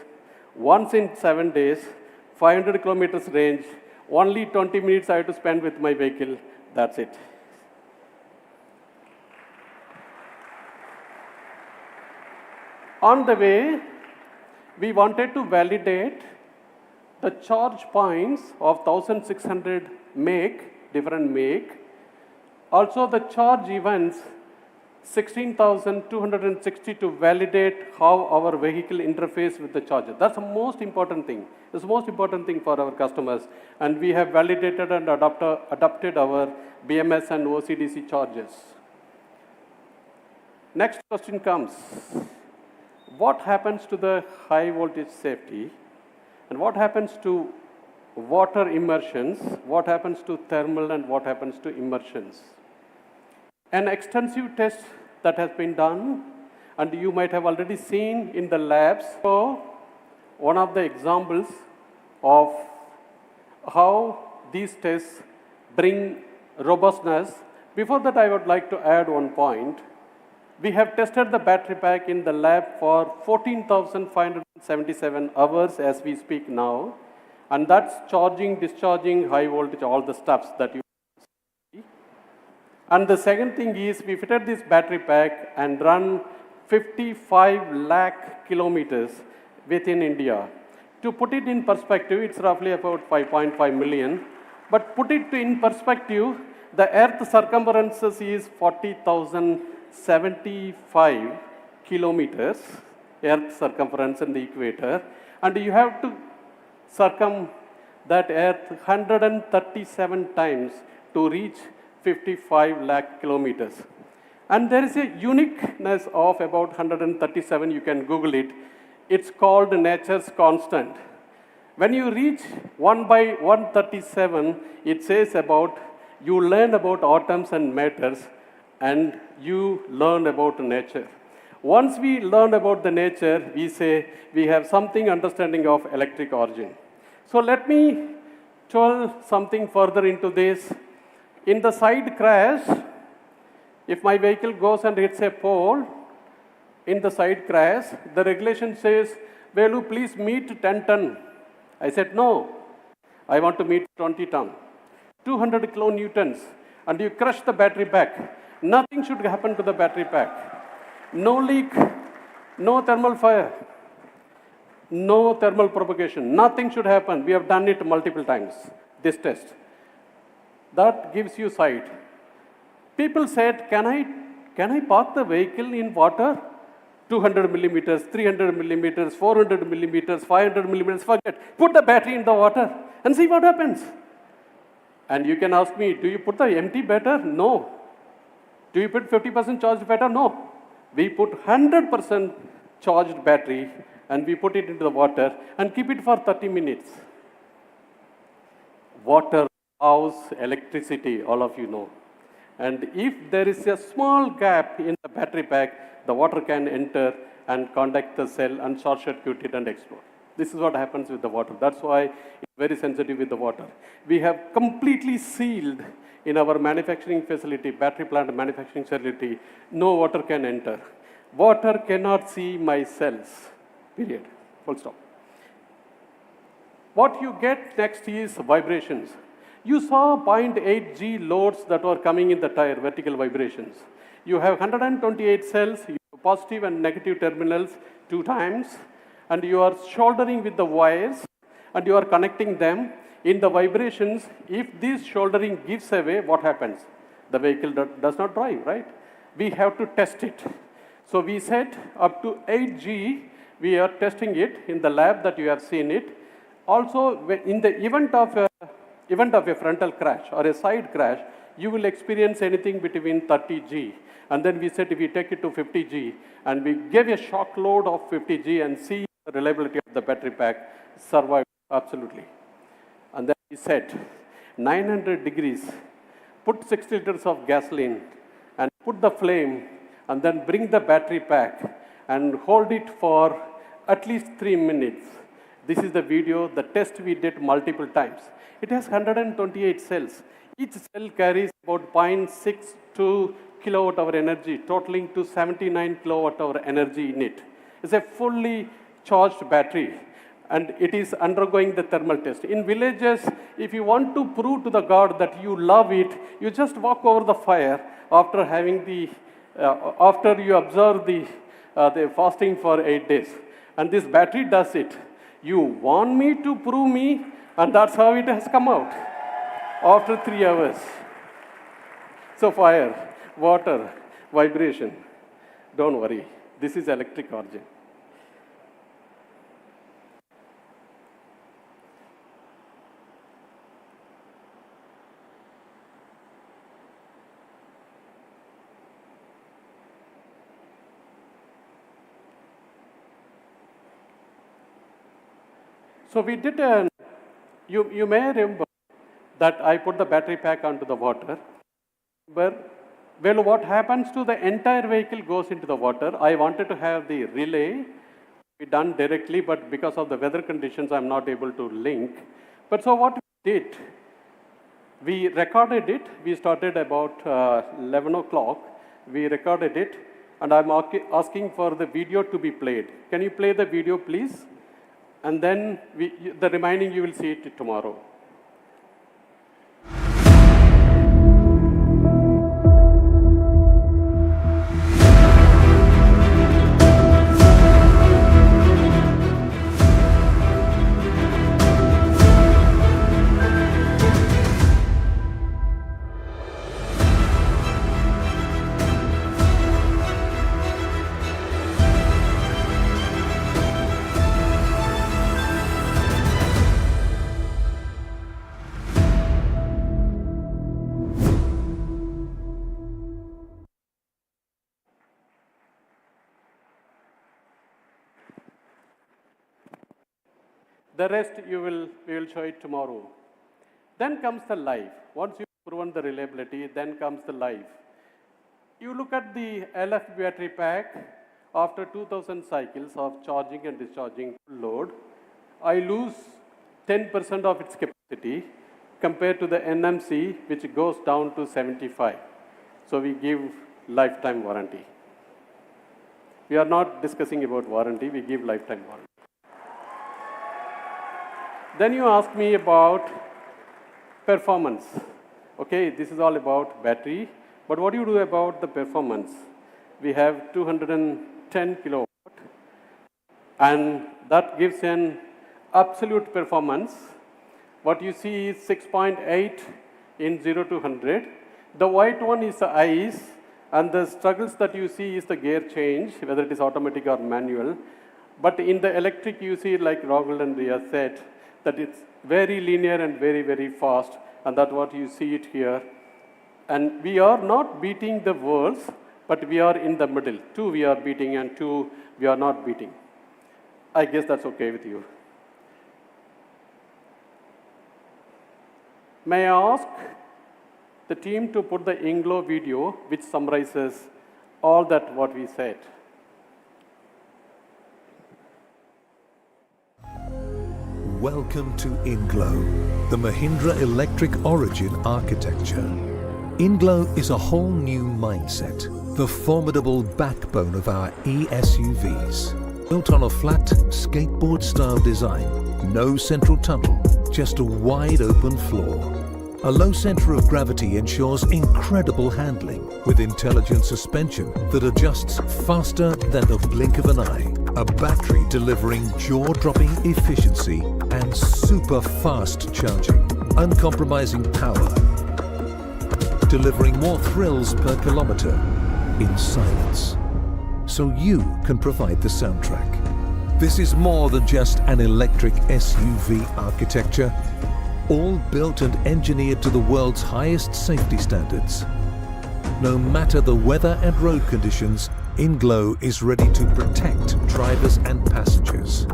once in 7 days, 500 kilometers range, only 20 minutes I have to spend with my vehicle. That's it. On the way, we wanted to validate the charge points of 1600 make, different make. Also the charge events, 16,260 to validate how our vehicle interface with the charger. That's the most important thing. It's the most important thing for our customers. And we have validated and adopted our BMS and OCDC chargers. Next question comes. What happens to the high voltage safety? And what happens to water immersions? What happens to thermal and what happens to immersions? An extensive test that has been done, and you might have already seen in the labs. So, one of the examples of how these tests bring robustness. Before that, I would like to add one point. We have tested the battery pack in the lab for 14,577 hours as we speak now. And that's charging, discharging, high voltage, all the stuffs that you see. And the second thing is we fitted this battery pack and run 55 lakh kilometers within India. To put it in perspective, it's roughly about 5.5 million. But put it in perspective, the Earth circumference is 40,075 kilometers, Earth circumference in the equator, and you have to circum that Earth 137 times to reach 55 lakh kilometers. And there is a uniqueness of about 137, you can Google it. It's called nature's constant. When you reach 1 by 137, it says about, you learn about atoms and matters, and you learn about nature. Once we learn about the nature, we say we have something understanding of electric origin. So let me tell something further into this. In the side crash, if my vehicle goes and hits a pole, in the side crash, the regulation says, Velu, please meet 10 ton. I said, no, I want to meet 20 ton. 200 kilonewtons, and you crush the battery pack. Nothing should happen to the battery pack. No leak, no thermal fire, no thermal propagation. Nothing should happen. We have done it multiple times, this test. That gives you sight. People said, can I park the vehicle in water? 200 millimeters, 300 millimeters, 400 millimeters, 500 millimeters, forget. Put the battery in the water and see what happens. And you can ask me, do you put the empty better? No. Do you put 50% charged better? No. We put 100% charged battery and we put it into the water and keep it for 30 minutes. Water, house, electricity, all of you know. And if there is a small gap in the battery pack, the water can enter and contact the cell and short circuit it and explode. This is what happens with the water. That's why it's very sensitive with the water. We have completely sealed in our manufacturing facility, battery plant manufacturing facility, no water can enter. Water cannot see my cells, period, full stop. What you get next is vibrations. You saw 0.8 G loads that were coming in the tire, vertical vibrations. You have 128 cells, you have positive and negative terminals 2 times, and you are shouldering with the wires, and you are connecting them. In the vibrations, if this shouldering gives away, what happens? The vehicle does not drive, right? We have to test it. So we set up to 8G, We are testing it in the lab that you have seen it. Also, in the event of a frontal crash or a side crash, you will experience anything between 30 G. And then we said if we take it to 50 G, and we gave a shock load of 50 G and see the reliability of the battery pack survived absolutely. And then we said 900 degrees, put 6 liters of gasoline and put the flame and then bring the battery pack and hold it for at least 3 minutes. This is the video, the test we did multiple times. It has 128 cells. Each cell carries about 0.62 kilowatt hour energy, totaling to 79 kilowatt hour energy in it. It's a fully charged battery, and it is undergoing the thermal test. In villages, if you want to prove to the God that you love it, you just walk over the fire after having after you observe the fasting for 8 days. And this battery does it. You want me to prove me, and that's how it has come out after 3 hours. So fire, water, vibration. Don't worry, this is electric origin. So we did you may remember that I put the battery pack onto the water. But, well, what happens to the entire vehicle goes into the water. I wanted to have the relay be done directly, but because of the weather conditions, I'm not able to link. But so what we did, we recorded it. We started about 11 o'clock. We recorded it, and I'm asking for the video to be played. Can you play the video, please? And then the remaining you will see it tomorrow. The rest we will show it tomorrow. Then comes the life. Once you've proven the reliability, then comes the life. You look at the LF battery pack, after 2000 cycles of charging and discharging full load, I lose 10% of its capacity compared to the NMC, which goes down to 75. So we give lifetime warranty. We are not discussing about warranty, we give lifetime warranty. Then you ask me about performance. Okay, this is all about battery, but what do you do about the performance? We have 210 kilowatt, and that gives an absolute performance. What you see is 6.8 in 0 to 100. The white one is the ICE, and the struggles that you see is the gear change, whether it is automatic or manual. But in the electric, you see, like Rahul and Riya said, that it's very linear and very, very fast, and that's what you see it here. And we are not beating the worlds, but we are in the middle. 2 we are beating and 2 we are not beating. I guess that's okay with you. May I ask the team to put the INGLO video, which summarizes all that what we said. Welcome to INGLO, the Mahindra Electric Origin architecture. INGLO is a whole new mindset, the formidable backbone of our e-SUVs. Built on a flat, skateboard-style design, no central tunnel, just a wide open floor. A low center of gravity ensures incredible handling with intelligent suspension that adjusts faster than the blink of an eye. A battery delivering jaw-dropping efficiency and super fast charging. Uncompromising power. Delivering more thrills per kilometer in silence. So you can provide the soundtrack. This is more than just an electric SUV architecture, all built and engineered to the world's highest safety standards. No matter the weather and road conditions, INGLO is ready to protect drivers and passengers.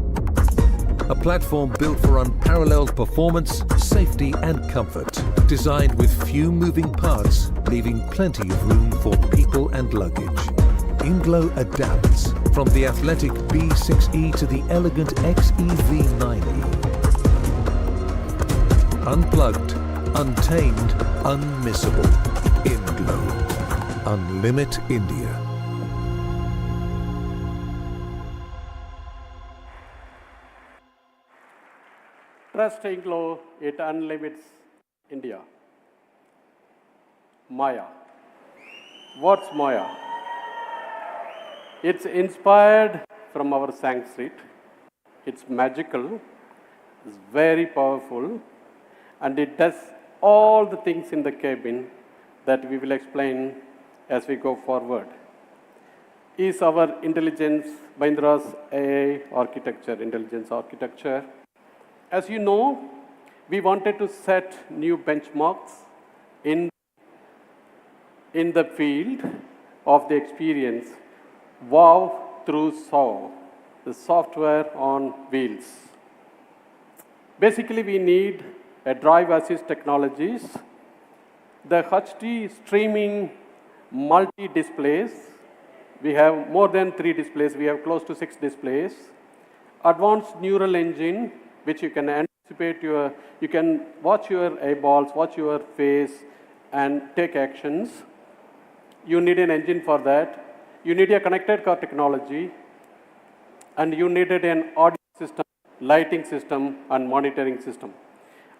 A platform built for unparalleled performance, safety and comfort, designed with few moving parts, leaving plenty of room for people and luggage. INGLO adapts from the athletic B6E to the elegant XEV 9E. Unplugged, untamed, unmissable. INGLO. Unlimit India. Trust INGLO, it unlimits India. Maya. What's Maya? It's inspired from our Sanskrit. It's magical, it's very powerful, and it does all the things in the cabin that we will explain as we go forward. Is our intelligence, Mahindra's AI architecture, intelligence architecture. As you know, we wanted to set new benchmarks in the field of the experience. Wow through SAW, the software on wheels. Basically, we need a drive assist technologies, the HD streaming multi-displays. We have more than 3 displays. We have close to 6 displays. Advanced neural engine, which you can anticipate you can watch your eyeballs, watch your face, and take actions. You need an engine for that. You need a connected car technology, and you needed an audio system, lighting system, and monitoring system.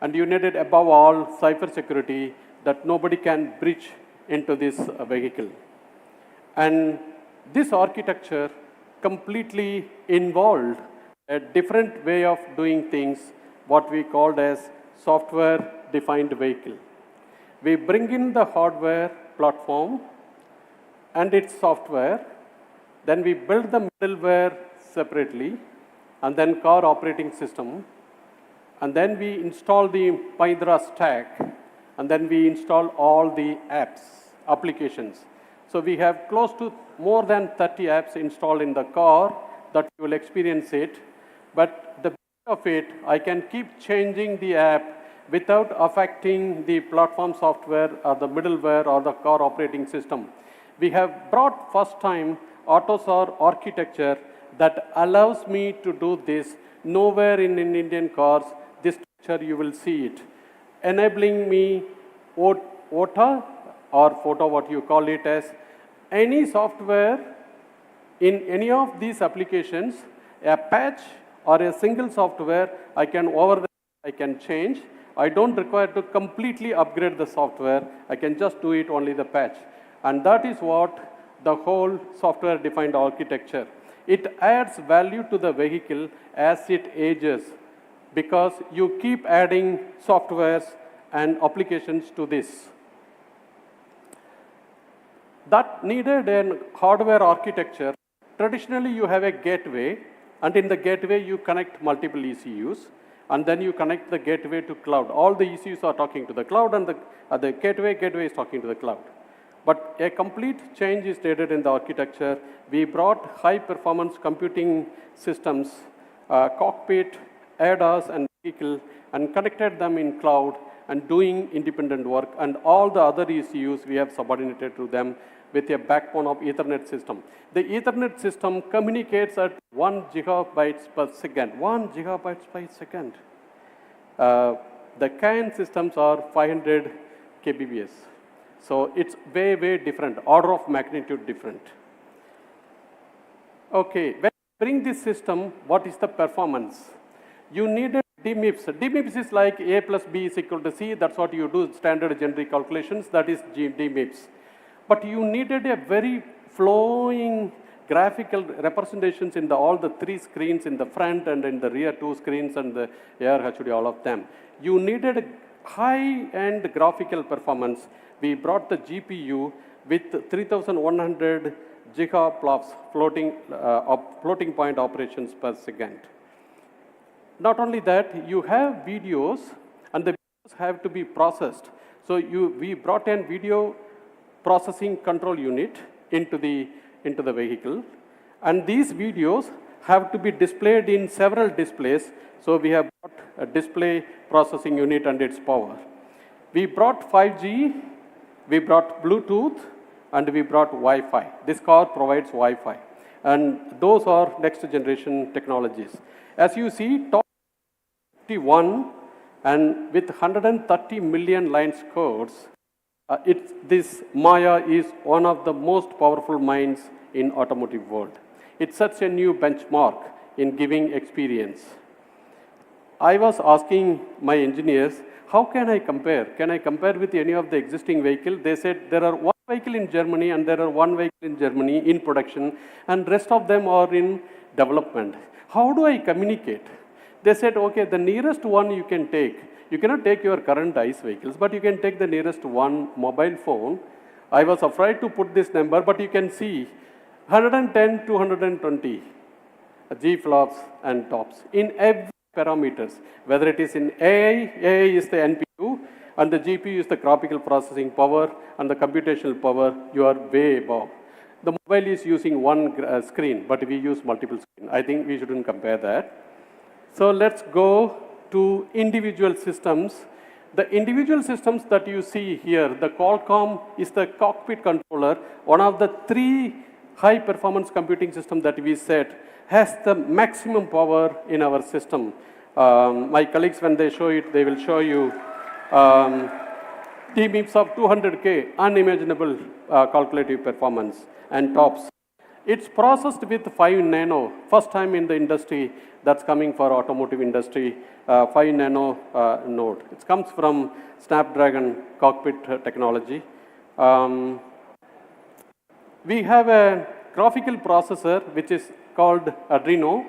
And you needed, above all, cyber security that nobody can breach into this vehicle. And this architecture completely involved a different way of doing things, what we called as software-defined vehicle. We bring in the hardware platform and its software, then we build the middleware separately, and then car operating system, and then we install the Mahindra stack, and then we install all the apps, applications. So we have close to more than 30 apps installed in the car that you will experience it, but the beauty of it, I can keep changing the app without affecting the platform software or the middleware or the car operating system. We have brought first time AutoSAR architecture that allows me to do this. Nowhere in Indian cars, this structure you will see it. Enabling me OTA or photo, what you call it as, any software in any of these applications, a patch or a single software, I can change. I don't require to completely upgrade the software. I can just do it only the patch. And that is what the whole software-defined architecture. It adds value to the vehicle as it ages, because you keep adding softwares and applications to this. That needed a hardware architecture. Traditionally, you have a gateway, and in the gateway, you connect multiple ECUs, and then you connect the gateway to cloud. All the ECUs are talking to the cloud, and the gateway is talking to the cloud. But a complete change is needed in the architecture. We brought high-performance computing systems, cockpit, ADAS, and vehicle, and connected them in cloud and doing independent work. And all the other ECUs we have subordinated to them with a backbone of Ethernet system. The Ethernet system communicates at 1 gigabytes per second. 1 gigabytes per second. The CAN systems are 500 kbps. So it's way, way different, order of magnitude different. Okay, when you bring this system, what is the performance? You needed DMIPS. DMIPS is like A plus B is equal to C. That's what you do, standard generic calculations. That is DMIPS. But you needed a very flowing graphical representations in all the 3 screens in the front and in the rear 2 screens and the AR-HUD, all of them. You needed high-end graphical performance. We brought the GPU with 3100 gigaflops floating point operations per second. Not only that, you have videos, and the videos have to be processed. So we brought in video processing control unit into the vehicle, and these videos have to be displayed in several displays. So we have brought a display processing unit and its power. We brought 5G, we brought Bluetooth, and we brought Wi-Fi. This car provides Wi-Fi, and those are next generation technologies. As you see, top 51 and with 130 million lines codes, this Maya is one of the most powerful minds in automotive world. It sets a new benchmark in giving experience. I was asking my engineers, how can I compare? Can I compare with any of the existing vehicle? They said there are one vehicle in Germany and there are one vehicle in Germany in production and rest of them are in development. How do I communicate? They said, okay, the nearest one you can take. You cannot take your current ICE vehicles, but you can take the nearest one mobile phone. I was afraid to put this number, but you can see 110 to 120 G-flops and tops in every parameters. Whether it is in AI is the NPU, and the GPU is the graphical processing power, and the computational power, you are way above. The mobile is using one screen, but we use multiple screens. I think we shouldn't compare that. So let's go to individual systems. The individual systems that you see here, the Qualcomm is the cockpit controller, one of the 3 high-performance computing systems that we set, has the maximum power in our system. My colleagues, when they show it, they will show you TMIPS of 200K, unimaginable calculative performance, and tops. It's processed with 5 nano, first time in the industry that's coming for automotive industry, 5 nano node. It comes from Snapdragon cockpit technology. We have a graphical processor which is called Adreno,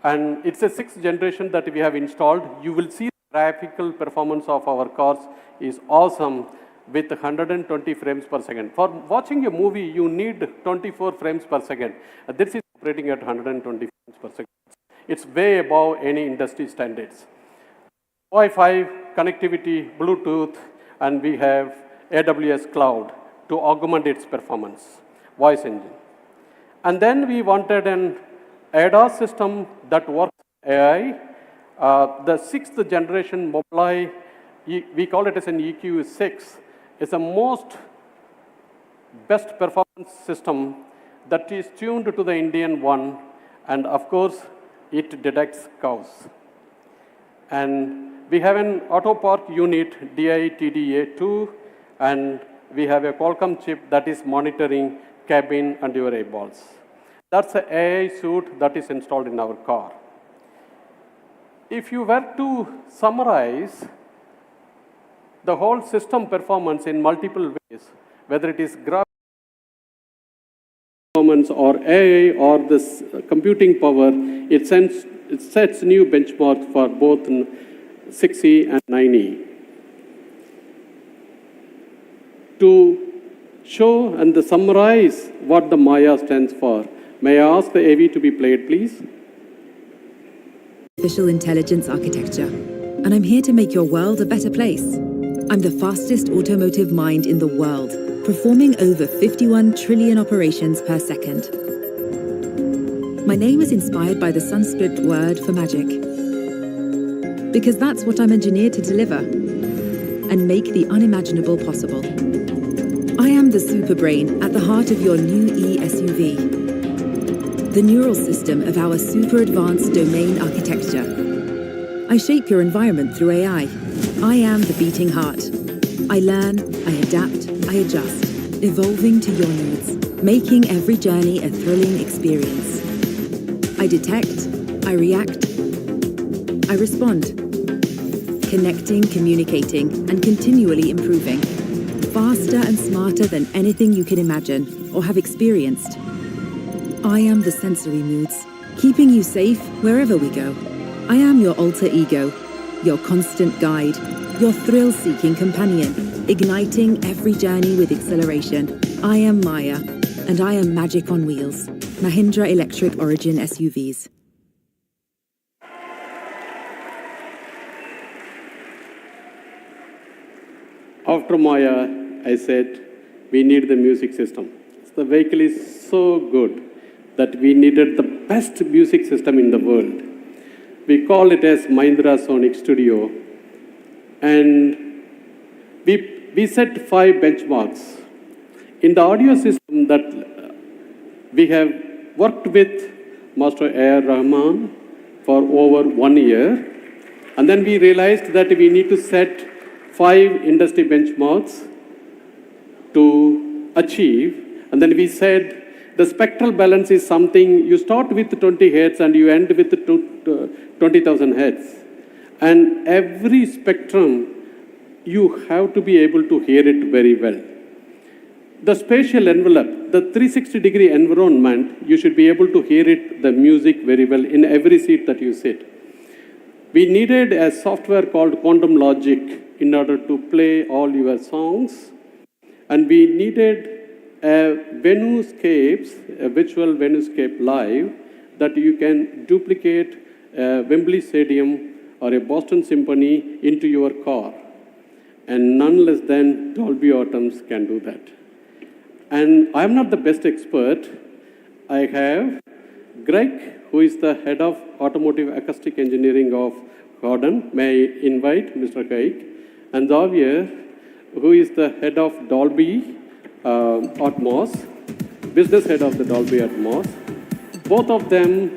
and it's a 6th generation that we have installed. You will see the graphical performance of our cars is awesome with 120 frames per second. For watching a movie, you need 24 frames per second. This is operating at 120 frames per second. It's way above any industry standards. Wi-Fi, connectivity, Bluetooth, and we have AWS Cloud to augment its performance, voice engine. And then we wanted an ADAS system that works AI. The 6th generation Mobileye, we call it as an EQ6, is the most best performance system that is tuned to the Indian one, and of course, it detects cows. And we have an auto park unit, DI-TDA2, and we have a Qualcomm chip that is monitoring cabin and your eyeballs. That's the AI suite that is installed in our car. If you were to summarize the whole system performance in multiple ways, whether it is graph performance or AI or this computing power, it sets new benchmarks for both 6E and 9E. To show and to summarize what the Maya stands for, may I ask the AV to be played, please? Artificial intelligence architecture, and I'm here to make your world a better place. I'm the fastest automotive mind in the world, performing over 51 trillion operations per second. My name is inspired by the Sanskrit word for magic, because that's what I'm engineered to deliver and make the unimaginable possible. I am the super brain at the heart of your new e-SUV. The neural system of our super advanced domain architecture. I shape your environment through AI. I am the beating heart. I learn, I adapt, I adjust, evolving to your needs, making every journey a thrilling experience. I detect, I react, I respond. Connecting, communicating, and continually improving. Faster and smarter than anything you can imagine or have experienced. I am the sensory moods, keeping you safe wherever we go. I am your alter ego, your constant guide, your thrill-seeking companion, igniting every journey with exhilaration. I am Maya, and I am magic on wheels. Mahindra Electric Origin SUVs. After Maya, I said, we need the music system. The vehicle is so good that we needed the best music system in the world. We call it as Mahindra Sonic Studio. And we set 5 benchmarks. In the audio system that we have worked with Master A.R. Rahman for over 1 year. And then we realized that we need to set 5 industry benchmarks to achieve. And then we said the spectral balance is something you start with 20 hertz and you end with 20,000 hertz. And every spectrum, you have to be able to hear it very well. The spatial envelope, the 360-degree environment, you should be able to hear it, the music very well in every seat that you sit. We needed a software called Quantum Logic in order to play all your songs. And we needed a venue-scapes, a virtual venue-scape live, that you can duplicate a Wembley Stadium or a Boston Symphony into your car. And none less than Dolby Atmos can do that. And I'm not the best expert. I have Greg, who is the head of automotive acoustic engineering of Gordon. May I invite Mr. Greg? And Xavier, who is the head of Dolby Atmos, business head of the Dolby Atmos. Both of them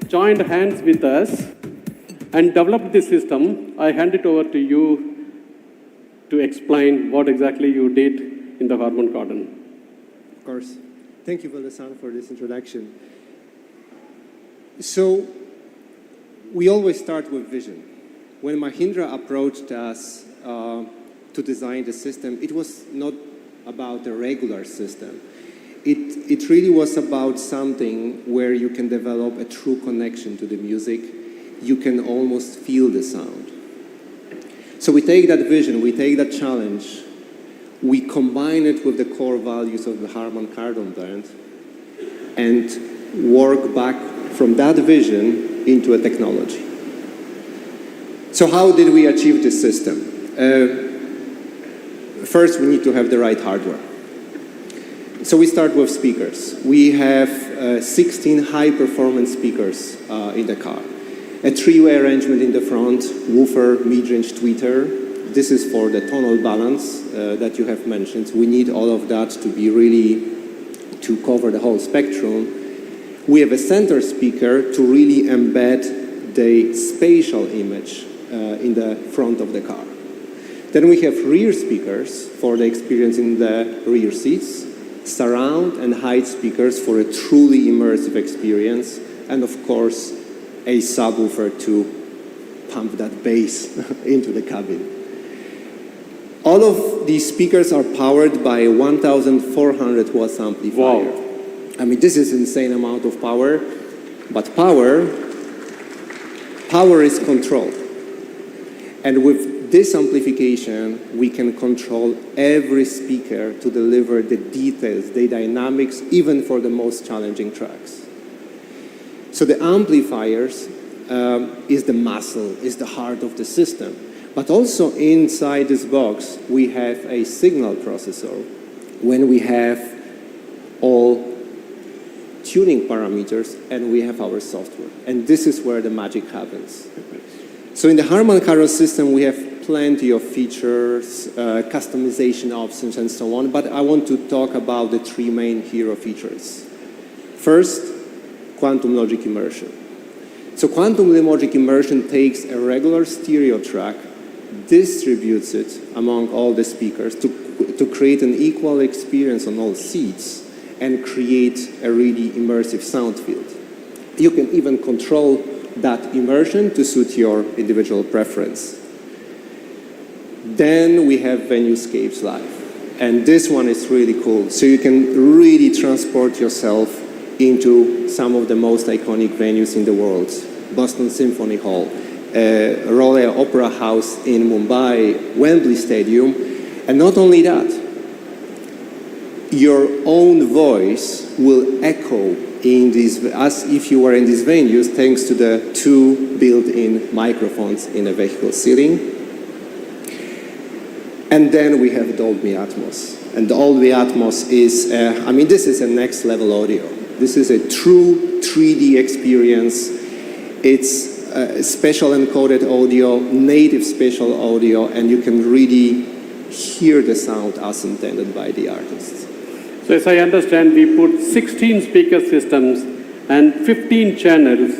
joined hands with us and developed this system. I hand it over to you to explain what exactly you did in the Harman Kardon. Of course. Thank you, Valdesan, for this introduction. So, we always start with vision. When Mahindra approached us to design the system, it was not about a regular system. It really was about something where you can develop a true connection to the music. You can almost feel the sound. So we take that vision, we take that challenge, we combine it with the core values of the Harman Kardon brand, and work back from that vision into a technology. So how did we achieve this system? First, we need to have the right hardware. So we start with speakers. We have 16 high-performance speakers in the car. A 3-way arrangement in the front, woofer, mid-range tweeter. This is for the tonal balance that you have mentioned. We need all of that to be really, to cover the whole spectrum. We have a center speaker to really embed the spatial image in the front of the car. Then we have rear speakers for the experience in the rear seats, surround and height speakers for a truly immersive experience, and of course, a subwoofer to pump that bass into the cabin. All of these speakers are powered by a 1,400 watts amplifier. Wow. I mean, this is an insane amount of power, but power is control. And with this amplification, we can control every speaker to deliver the details, the dynamics, even for the most challenging tracks. So the amplifiers is the muscle, is the heart of the system. But also inside this box, we have a signal processor when we have all tuning parameters and we have our software. And this is where the magic happens. So in the Harman Kardon system, we have plenty of features, customization options, and so on. But I want to talk about the 3 main hero features. First, quantum logic immersion. So quantum logic immersion takes a regular stereo track, distributes it among all the speakers to create an equal experience on all seats and create a really immersive sound field. You can even control that immersion to suit your individual preference. Then we have Venue-Scapes Live. And this one is really cool. So you can really transport yourself into some of the most iconic venues in the world. Boston Symphony Hall, Royal Opera House in Mumbai, Wembley Stadium. And not only that, your own voice will echo in these, as if you were in these venues, thanks to the 2 built-in microphones in a vehicle seating. And then we have Dolby Atmos. And Dolby Atmos is, this is a next level audio. This is a true 3D experience. It's special encoded audio, native spatial audio, and you can really hear the sound as intended by the artists. So as I understand, we put 16 speaker systems and 15 channels,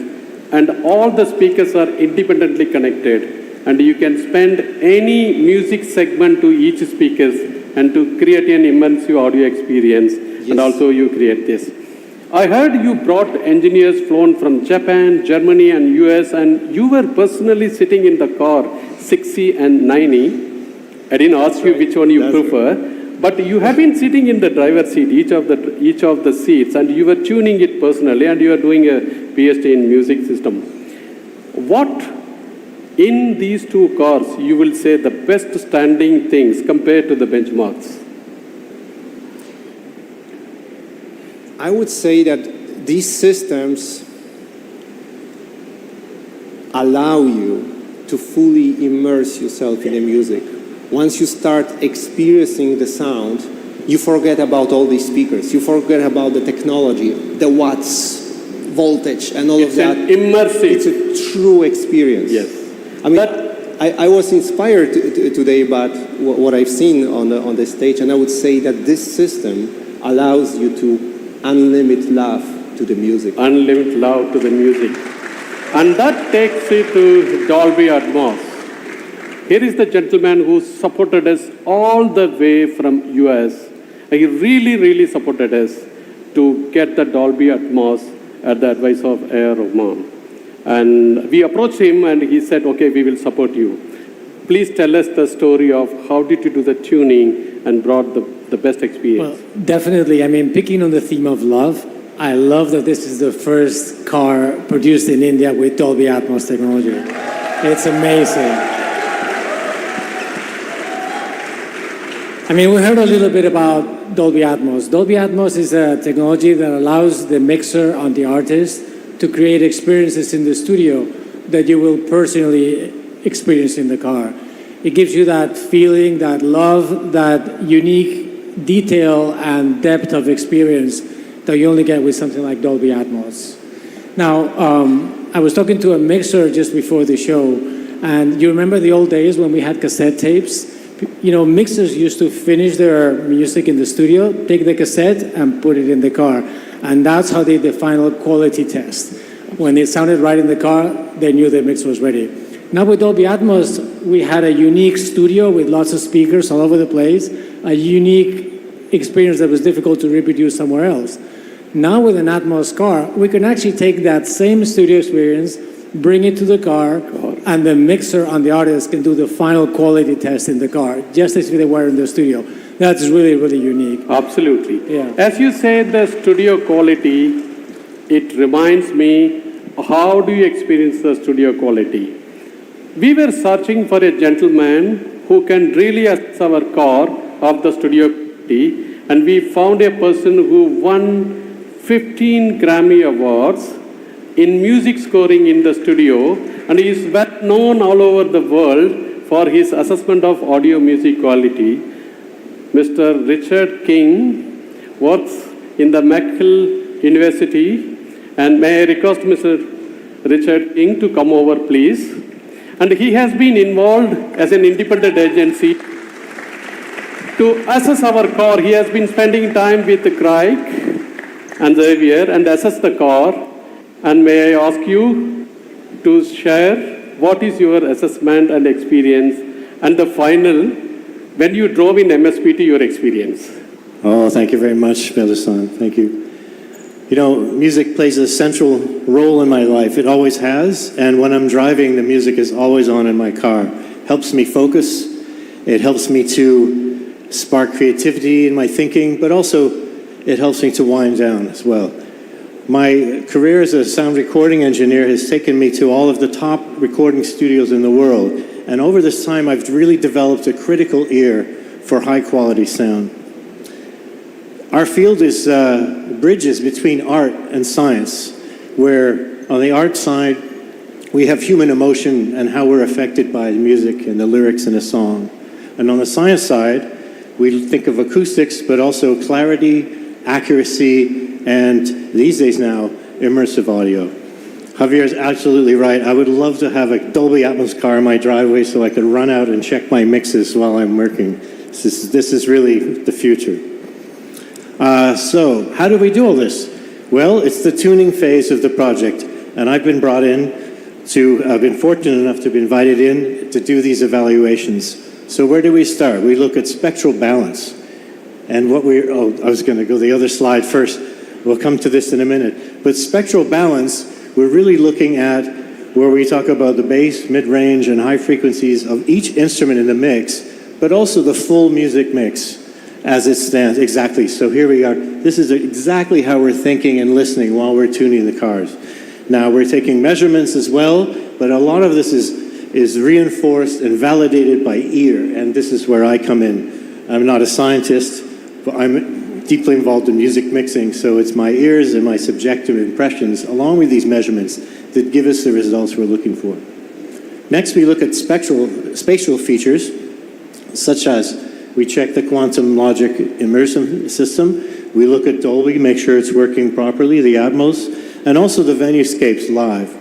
and all the speakers are independently connected, and you can spend any music segment to each speaker and to create an immersive audio experience. Yes. And also you create this. I heard you brought engineers flown from Japan, Germany, and US, and you were personally sitting in the car 6E and 9E. I didn't ask you which one you prefer. But you have been sitting in the driver's seat, each of the seats, and you were tuning it personally, and you are doing a PhD in music system. What in these 2 cars you will say the best standing things compared to the benchmarks? I would say that these systems allow you to fully immerse yourself in the music. Once you start experiencing the sound, you forget about all these speakers. You forget about the technology, the watts, voltage, and all of that. It's immersive. It's a true experience. Yes. I was inspired today by what I've seen on the stage, and I would say that this system allows you to unlimit love to the music. Unlimited love to the music. And that takes you to Dolby Atmos. Here is the gentleman who supported us all the way from US. He really supported us to get the Dolby Atmos at the advice of A.R. Rahman. And we approached him and he said, okay, we will support you. Please tell us the story of how did you do the tuning and brought the best experience. Well, definitely. Picking on the theme of love, I love that this is the first car produced in India with Dolby Atmos technology. It's amazing. We heard a little bit about Dolby Atmos. Dolby Atmos is a technology that allows the mixer on the artist to create experiences in the studio that you will personally experience in the car. It gives you that feeling, that love, that unique detail and depth of experience that you only get with something like Dolby Atmos. Now, I was talking to a mixer just before the show, and you remember the old days when we had cassette tapes? Mixers used to finish their music in the studio, take the cassette and put it in the car. And that's how they did the final quality test. When it sounded right in the car, they knew the mix was ready. Now with Dolby Atmos, we had a unique studio with lots of speakers all over the place, a unique experience that was difficult to reproduce somewhere else. Now with an Atmos car, we can actually take that same studio experience, bring it to the car, and the mixer on the artist can do the final quality test in the car, just as if they were in the studio. That's really unique. Absolutely. Yeah. As you say, the studio quality, it reminds me, how do you experience the studio quality? We were searching for a gentleman who can really assess our car of the studio quality, and we found a person who won 15 Grammy Awards in music scoring in the studio, and he is well known all over the world for his assessment of audio music quality. Mr. Richard King works in the McGill University, and may I request Mr. Richard King to come over, please. And he has been involved as an independent agency to assess our car. He has been spending time with Craig and Xavier and assess the car. And may I ask you to share what is your assessment and experience, and the final, when you drove in MSPT, your experience. Oh, thank you very much, Belasan. Thank you. Music plays a central role in my life. It always has. And when I'm driving, the music is always on in my car. Helps me focus. It helps me to spark creativity in my thinking, but also it helps me to wind down as well. My career as a sound recording engineer has taken me to all of the top recording studios in the world. And over this time, I've really developed a critical ear for high quality sound. Our field is bridges between art and science, where on the art side, we have human emotion and how we're affected by music and the lyrics in a song. And on the science side, we think of acoustics, but also clarity, accuracy, and these days now, immersive audio. Javier is absolutely right. I would love to have a Dolby Atmos car in my driveway so I could run out and check my mixes while I'm working. This is really the future. So how do we do all this? Well, it's the tuning phase of the project, and I've been brought in I've been fortunate enough to be invited in to do these evaluations. So where do we start? We look at spectral balance. And I was going to go the other slide first. We'll come to this in a minute. But spectral balance, we're really looking at where we talk about the bass, mid-range, and high frequencies of each instrument in the mix, but also the full music mix as it stands. Exactly. So here we are. This is exactly how we're thinking and listening while we're tuning the cars. Now, we're taking measurements as well, but a lot of this is reinforced and validated by ear, and this is where I come in. I'm not a scientist, but I'm deeply involved in music mixing, so it's my ears and my subjective impressions, along with these measurements, that give us the results we're looking for. Next, we look at spatial features, such as we check the quantum logic immersion system, we look at Dolby, make sure it's working properly, the Atmos, and also the Venuscapes live.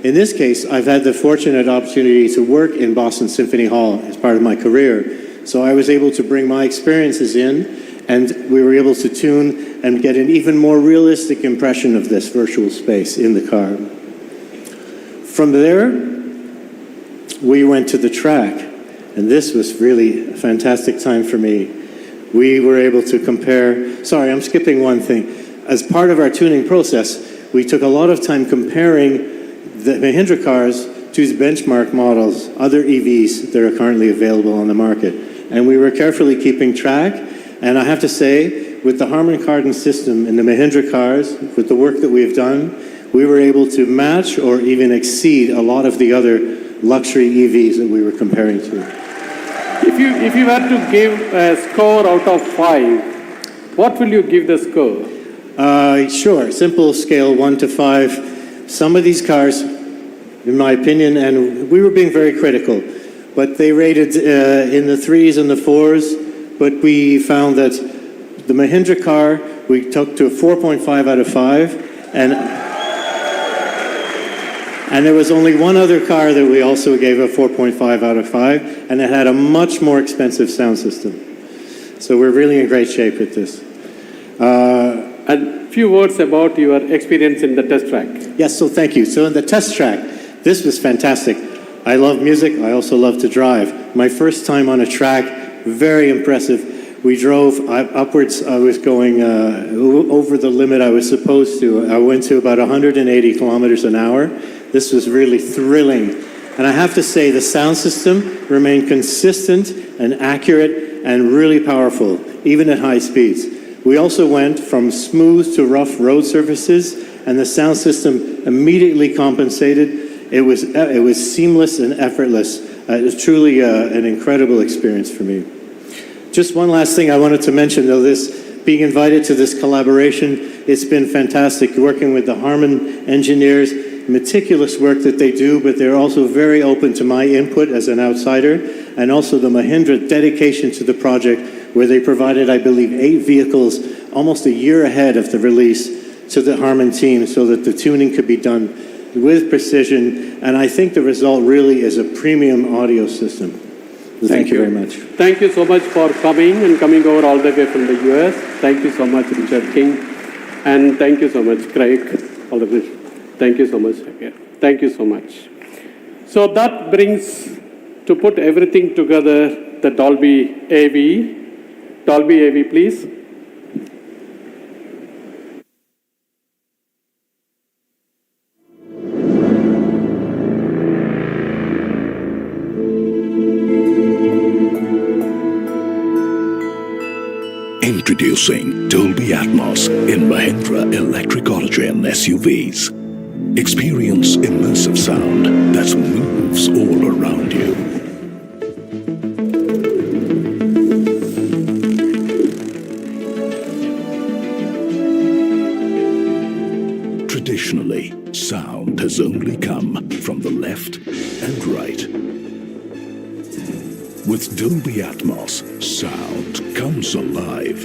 In this case, I've had the fortunate opportunity to work in Boston Symphony Hall as part of my career, so I was able to bring my experiences in, and we were able to tune and get an even more realistic impression of this virtual space in the car. From there, we went to the track, and this was really a fantastic time for me. We were able to compare, sorry, I'm skipping one thing. As part of our tuning process, we took a lot of time comparing the Mahindra cars to benchmark models, other EVs that are currently available on the market. And we were carefully keeping track. And I have to say, with the Harman Kardon system in the Mahindra cars, with the work that we've done, we were able to match or even exceed a lot of the other luxury EVs that we were comparing to. If you were to give a score out of 5, what will you give the score? Sure, simple scale 1 to 5. Some of these cars, in my opinion, and we were being very critical, but they rated in the 3s and the 4s, but we found that the Mahindra car, we took to a 4.5 out of 5, and there was only one other car that we also gave a 4.5 out of 5, and it had a much more expensive sound system. So we're really in great shape with this. And few words about your experience in the test track. Yes, so thank you. So in the test track, this was fantastic. I love music, I also love to drive. My first time on a track, very impressive. We drove upwards, I was going over the limit I was supposed to. I went to about 180 kilometers an hour. This was really thrilling. And I have to say, the sound system remained consistent and accurate and really powerful, even at high speeds. We also went from smooth to rough road surfaces, and the sound system immediately compensated. It was seamless and effortless. It was truly an incredible experience for me. Just one last thing I wanted to mention, though, being invited to this collaboration, it's been fantastic working with the Harman engineers, meticulous work that they do, but they're also very open to my input as an outsider, and also the Mahindra dedication to the project, where they provided, I believe, 8 vehicles almost a year ahead of the release to the Harman team so that the tuning could be done with precision. And I think the result really is a premium audio system. Thank you very much. Thank you so much for coming and coming over all the way from the US. Thank you so much, Richard King. And thank you so much, Craig. All the best. Thank you so much. Thank you so much. So that brings, to put everything together, the Dolby AV. Dolby AV, please. Introducing Dolby Atmos in Mahindra Electric Origin SUVs. Experience immersive sound that moves all around you. sounds only come from the left and right. With Dolby Atmos, sound comes alive,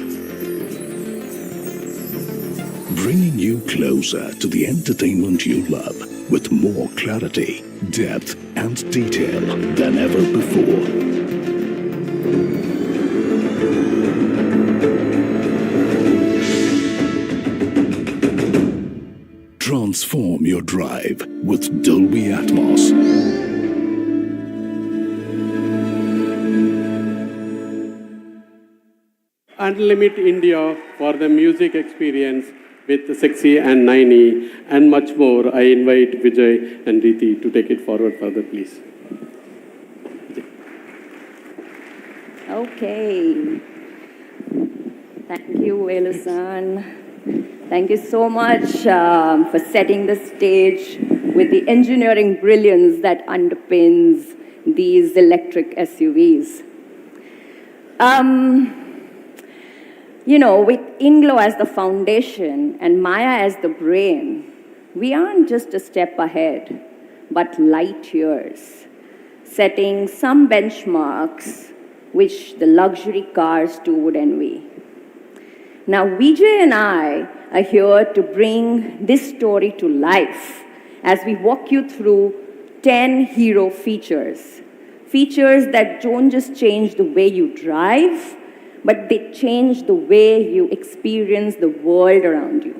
bringing you closer to the entertainment you love with more clarity, depth, and detail than ever before. Transform your drive with Dolby Atmos. Unlimit India for the music experience with 6E and 9E and much more. I invite Vijay and Riti to take it forward further, please. Okay. Thank you, Velu-san. Thank you so much for setting the stage with the engineering brilliance that underpins these electric SUVs. You know, with INGLO as the foundation and Maya as the brain, we aren't just a step ahead, but light years, setting some benchmarks which the luxury cars too would envy. Now, Vijay and I are here to bring this story to life as we walk you through 10 hero features. Features that don't just change the way you drive, but they change the way you experience the world around you.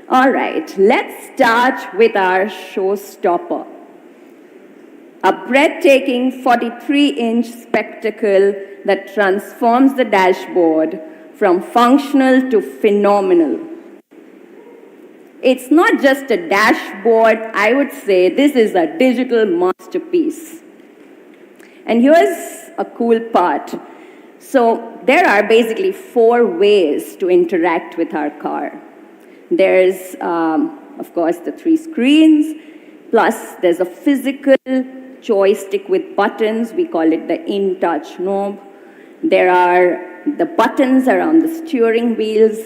All right, let's start with our showstopper. A breathtaking 43-inch spectacle that transforms the dashboard from functional to phenomenal. It's not just a dashboard, I would say this is a digital masterpiece. And here's a cool part. So there are basically 4 ways to interact with our car. There's, of course, the 3 screens, plus there's a physical joystick with buttons. We call it the in-touch knob. There are the buttons around the steering wheels,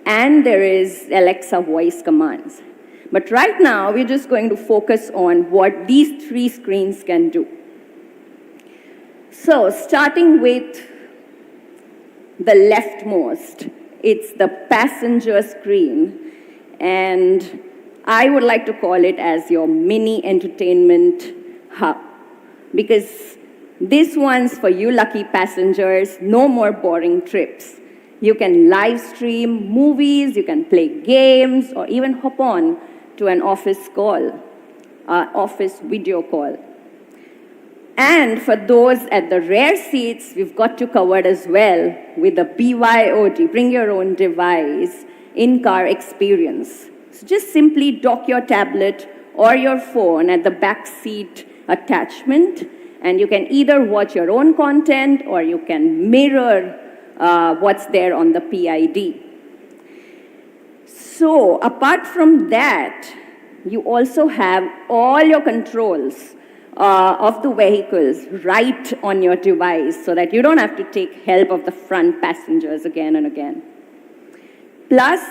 and there is Alexa voice commands. But right now, we're just going to focus on what these 3 screens can do. So, starting with the leftmost, it's the passenger screen, and I would like to call it as your mini entertainment hub, because this one's for you lucky passengers, no more boring trips. You can live stream movies, you can play games, or even hop on to an office call, office video call. And for those at the rear seats, we've got you covered as well with the BYOD, bring your own device, in-car experience. So just simply dock your tablet or your phone at the back seat attachment, and you can either watch your own content or you can mirror what's there on the PID. So apart from that, you also have all your controls of the vehicles right on your device so that you don't have to take help of the front passengers again and again. Plus,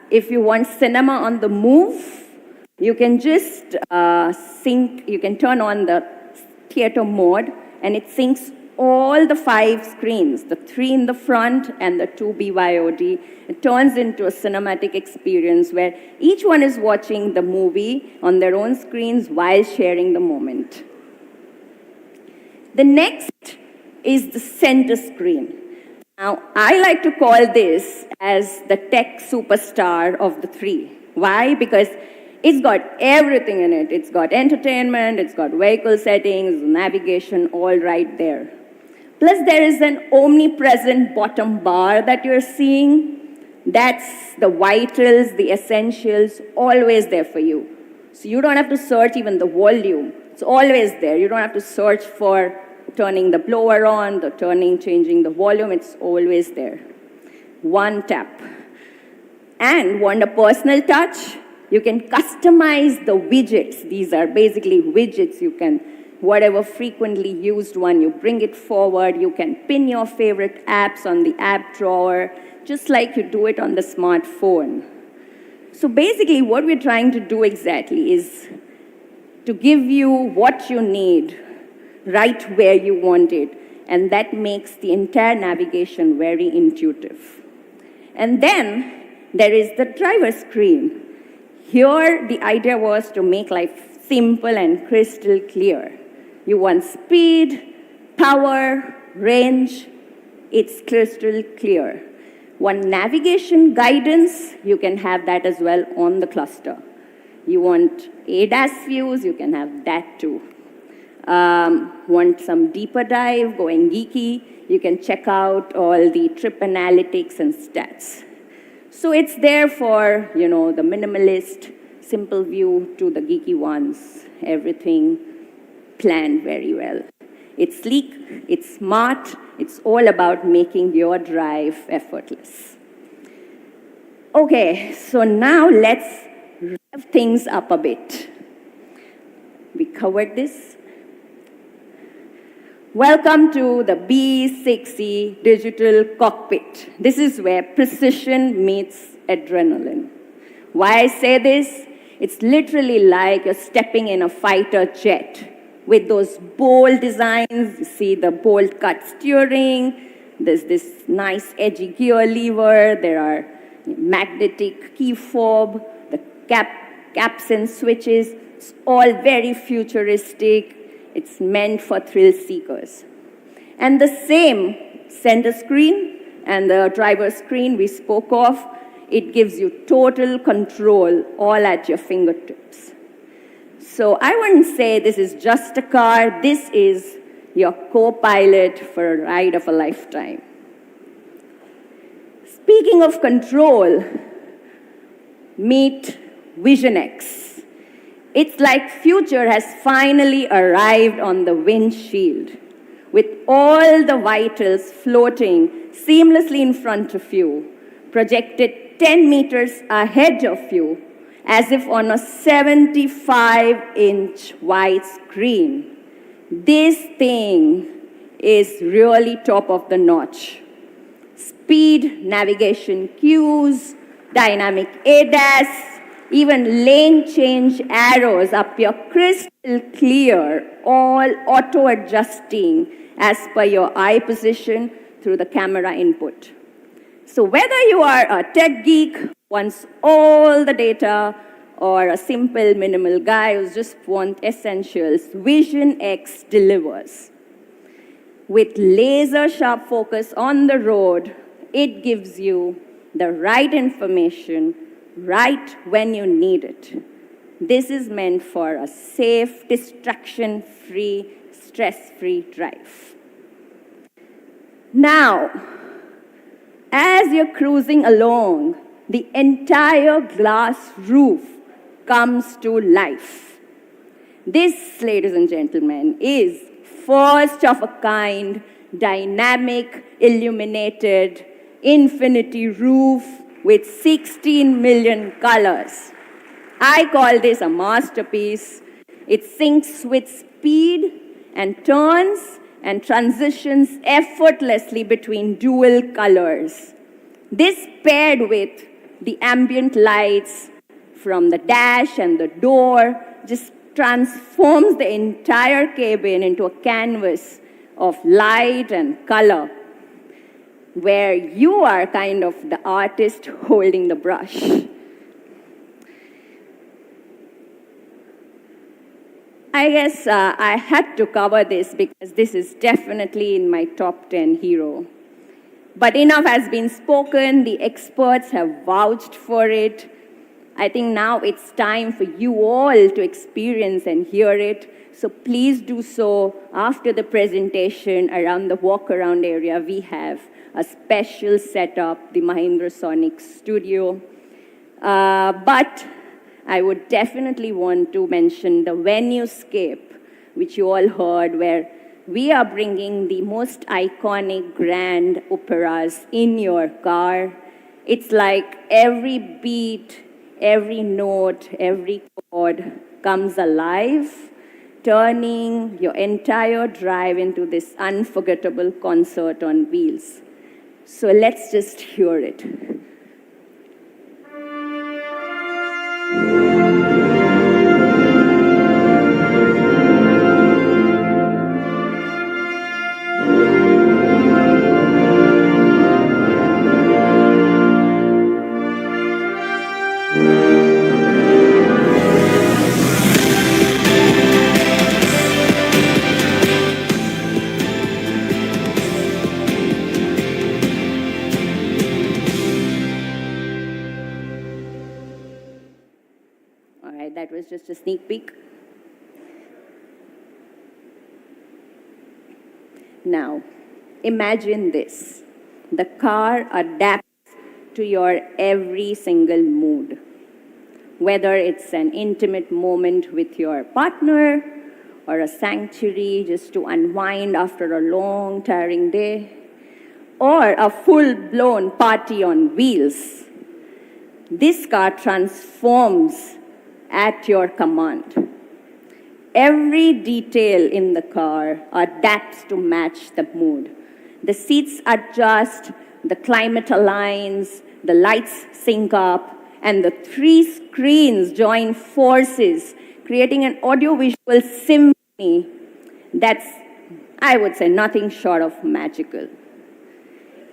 if you want cinema on the move, you can just you can turn on the theater mode, and it syncs all the 5 screens, the 3 in the front and the 2 BYOD. It turns into a cinematic experience where each one is watching the movie on their own screens while sharing the moment. The next is the center screen. Now, I like to call this as the tech superstar of the 3. Why? Because it's got everything in it. It's got entertainment, it's got vehicle settings, navigation, all right there. Plus, there is an omnipresent bottom bar that you're seeing. That's the vitals, the essentials, always there for you. So you don't have to search even the volume. It's always there. You don't have to search for turning the blower on, the changing the volume. It's always there. One tap. And want a personal touch? You can customize the widgets. These are basically widgets. You can, whatever frequently used one, you bring it forward. You can pin your favorite apps on the app drawer, just like you do it on the smartphone. So basically, what we're trying to do exactly is to give you what you need right where you want it, and that makes the entire navigation very intuitive. And then there is the driver screen. Here, the idea was to make life simple and crystal clear. You want speed, power, range, it's crystal clear. Want navigation guidance, you can have that as well on the cluster. You want ADAS views, you can have that too. Want some deeper dive, going geeky, you can check out all the trip analytics and stats. So it's there for, the minimalist, simple view to the geeky ones, everything planned very well. It's sleek, it's smart, it's all about making your drive effortless. Okay, so now let's rev things up a bit. We covered this. Welcome to the B6E digital cockpit. This is where precision meets adrenaline. Why I say this? It's literally like you're stepping in a fighter jet with those bold designs. You see the bold cut steering. There's this nice edgy gear lever. There are magnetic key fob, the caps and switches. It's all very futuristic. It's meant for thrill seekers. And the same center screen and the driver screen we spoke of, it gives you total control all at your fingertips. So I wouldn't say this is just a car, this is your co-pilot for a ride of a lifetime. Speaking of control, meet Vision X. It's like future has finally arrived on the windshield, with all the vitals floating seamlessly in front of you, projected 10 meters ahead of you, as if on a 75-inch wide screen. This thing is really top of the notch. Speed, navigation cues, dynamic ADAS, even lane change arrows appear crystal clear, all auto-adjusting as per your eye position through the camera input. So whether you are a tech geek who wants all the data or a simple minimal guy who just wants essentials, Vision X delivers. With laser-sharp focus on the road, it gives you the right information right when you need it. This is meant for a safe, distraction-free, stress-free drive. Now, as you're cruising along, the entire glass roof comes to life. This, ladies and gentlemen, is first of a kind, dynamic, illuminated, infinity roof with 16 million colors. I call this a masterpiece. It syncs with speed and turns and transitions effortlessly between dual colors. This paired with the ambient lights from the dash and the door just transforms the entire cabin into a canvas of light and color, where you are kind of the artist holding the brush. I guess I had to cover this because this is definitely in my top 10 hero. But enough has been spoken, the experts have vouched for it. I think now it's time for you all to experience and hear it. So please do so after the presentation around the walk-around area. We have a special setup, the Mahindra Sonic Studio. But I would definitely want to mention the venue-scape, which you all heard, where we are bringing the most iconic grand operas in your car. It's like every beat, every note, every chord comes alive, turning your entire drive into this unforgettable concert on wheels. So let's just hear it. is just a sneak peek. Now, imagine this. The car adapts to your every single mood. Whether it's an intimate moment with your partner, or a sanctuary just to unwind after a long, tiring day, or a full-blown party on wheels. This car transforms at your command. Every detail in the car adapts to match the mood. The seats adjust, the climate aligns, the lights sync up, and the 3 screens join forces, creating an audiovisual symphony that's, I would say, nothing short of magical.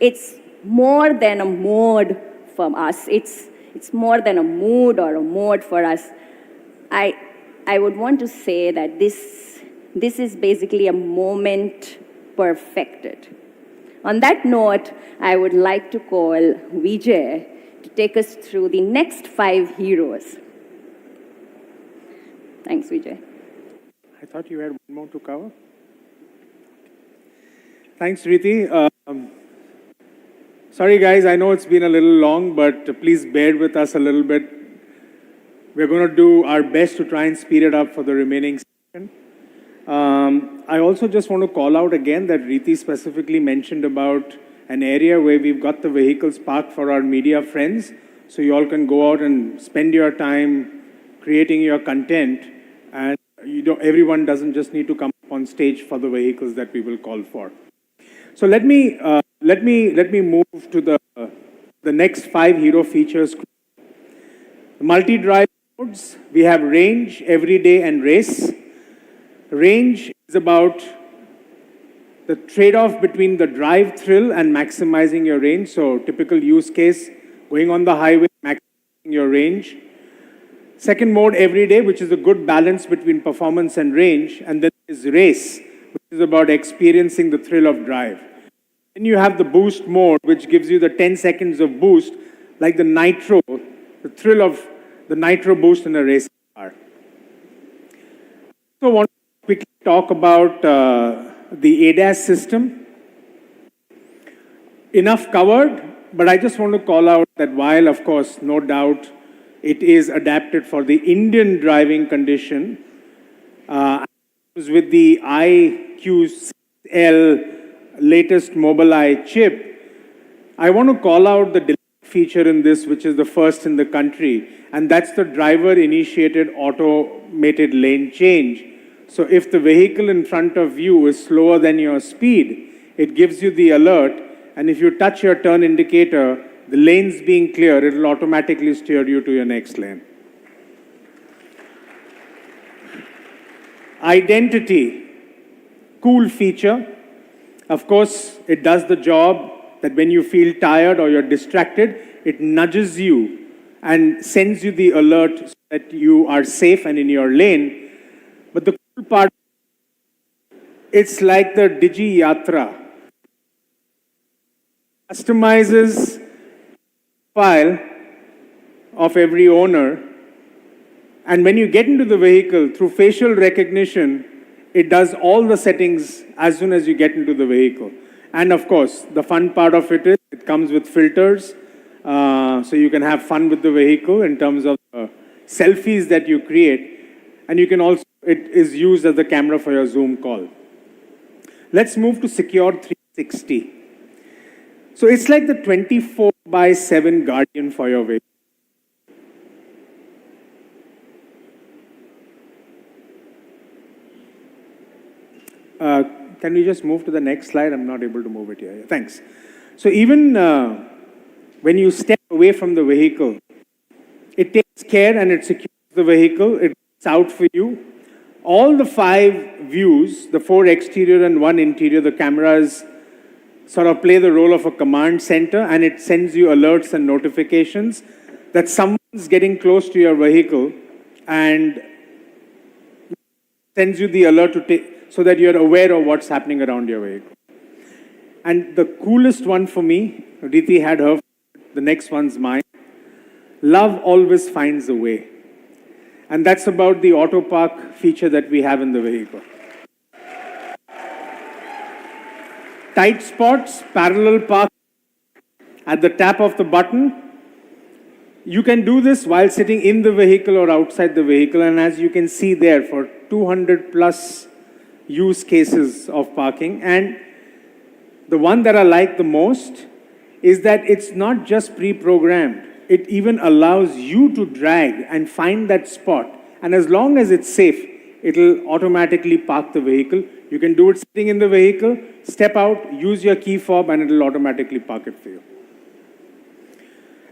It's more than a mode for us. It's more than a mood or a mode for us. I would want to say that this is basically a moment perfected. On that note, I would like to call Vijay to take us through the next 5 heroes. Thanks, Vijay. I thought you had one more to cover. Thanks, Riti. Sorry, guys, I know it's been a little long, but please bear with us a little bit. We're going to do our best to try and speed it up for the remaining section. I also just want to call out again that Riti specifically mentioned about an area where we've got the vehicles parked for our media friends, so you all can go out and spend your time creating your content, and everyone doesn't just need to come up on stage for the vehicles that we will call for. So let me move to the next 5 hero features. Multi-drive modes, we have range, everyday, and race. Range is about the trade-off between the drive thrill and maximizing your range. So typical use case, going on the highway, maximizing your range. Second mode, everyday, which is a good balance between performance and range. And then is race, which is about experiencing the thrill of drive. Then you have the boost mode, which gives you the 10 seconds of boost, like the nitro, the thrill of the nitro boost in a race car. So I want to quickly talk about the ADAS system. Enough covered, but I just want to call out that while, of course, no doubt, it is adapted for the Indian driving condition, with the IQL latest Mobileye chip, I want to call out the feature in this, which is the first in the country, and that's the driver-initiated automated lane change. So if the vehicle in front of you is slower than your speed, it gives you the alert, and if you touch your turn indicator, the lane's being clear, it will automatically steer you to your next lane. Identity, cool feature. Of course, it does the job that when you feel tired or you're distracted, it nudges you and sends you the alert so that you are safe and in your lane. But the cool part, it's like the Digi Yatra. Customizes file of every owner, and when you get into the vehicle through facial recognition, it does all the settings as soon as you get into the vehicle. And of course, the fun part of it is it comes with filters, so you can have fun with the vehicle in terms of selfies that you create, and you can also, it is used as the camera for your Zoom call. Let's move to Secure 360. So it's like the 24/7 guardian for your vehicle. Can we just move to the next slide? I'm not able to move it here. Thanks. So even when you step away from the vehicle, it takes care and it secures the vehicle. It's out for you. All the 5 views, the 4 exterior and 1 interior, the cameras sort of play the role of a command center, and it sends you alerts and notifications that someone's getting close to your vehicle and sends you the alert to take, so that you're aware of what's happening around your vehicle. And the coolest one for me, Riti had her, the next one's mine. Love always finds a way. And that's about the auto park feature that we have in the vehicle. Tight spots, parallel park at the tap of the button. You can do this while sitting in the vehicle or outside the vehicle, and as you can see there, for 200 plus use cases of parking. And the one that I like the most is that it's not just pre-programmed. It even allows you to drag and find that spot. And as long as it's safe, it'll automatically park the vehicle. You can do it sitting in the vehicle, step out, use your key fob, and it'll automatically park it for you.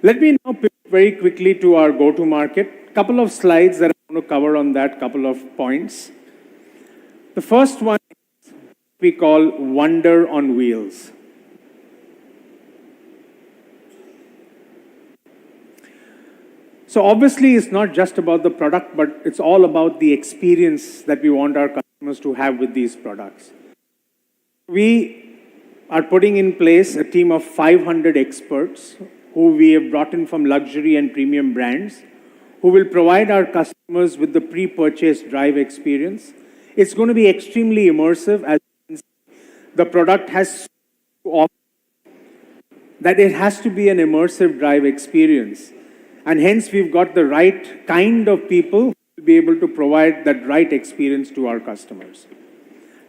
Let me now pivot very quickly to our go-to-market. Couple of slides that I want to cover on that, couple of points. The first one we call Wonder on Wheels. So obviously, it's not just about the product, but it's all about the experience that we want our customers to have with these products. We are putting in place a team of 500 experts who we have brought in from luxury and premium brands, who will provide our customers with the pre-purchase drive experience. It's going to be extremely immersive, as you can see. The product has to offer that it has to be an immersive drive experience. And hence, we've got the right kind of people to be able to provide that right experience to our customers.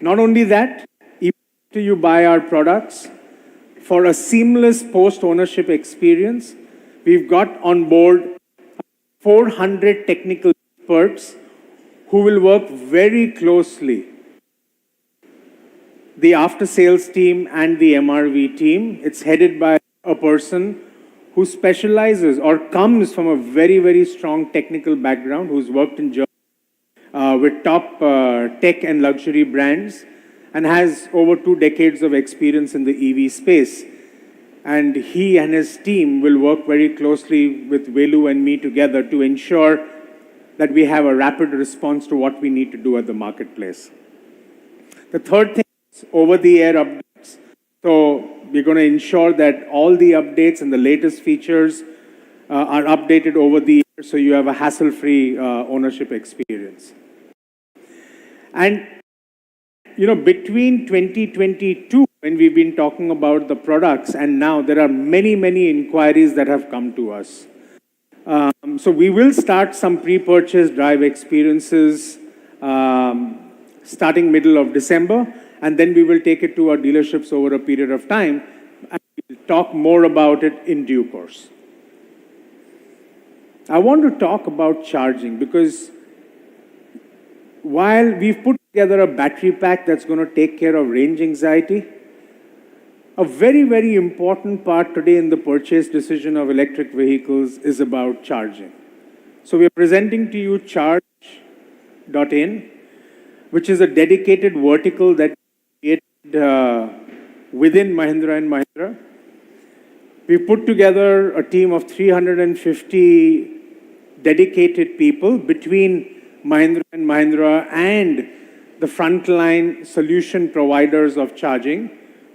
Not only that, even after you buy our products, for a seamless post-ownership experience, we've got on board 400 technical experts who will work very closely. The after-sales team and the MRV team, it's headed by a person who specializes or comes from a very, very strong technical background, who's worked in Germany with top tech and luxury brands, and has over 2 decades of experience in the EV space. And he and his team will work very closely with Velu and me together to ensure that we have a rapid response to what we need to do at the marketplace. The third thing is over-the-air updates. So we're going to ensure that all the updates and the latest features are updated over the year, so you have a hassle-free ownership experience. And you know, between 2022, when we've been talking about the products, and now there are many, many inquiries that have come to us. So we will start some pre-purchase drive experiences starting middle of December, and then we will take it to our dealerships over a period of time, and we'll talk more about it in due course. I want to talk about charging, because while we've put together a battery pack that's going to take care of range anxiety, a very, very important part today in the purchase decision of electric vehicles is about charging. So we're presenting to you charge.in, which is a dedicated vertical that we created within Mahindra & Mahindra. We put together a team of 350 dedicated people between Mahindra & Mahindra and the frontline solution providers of charging,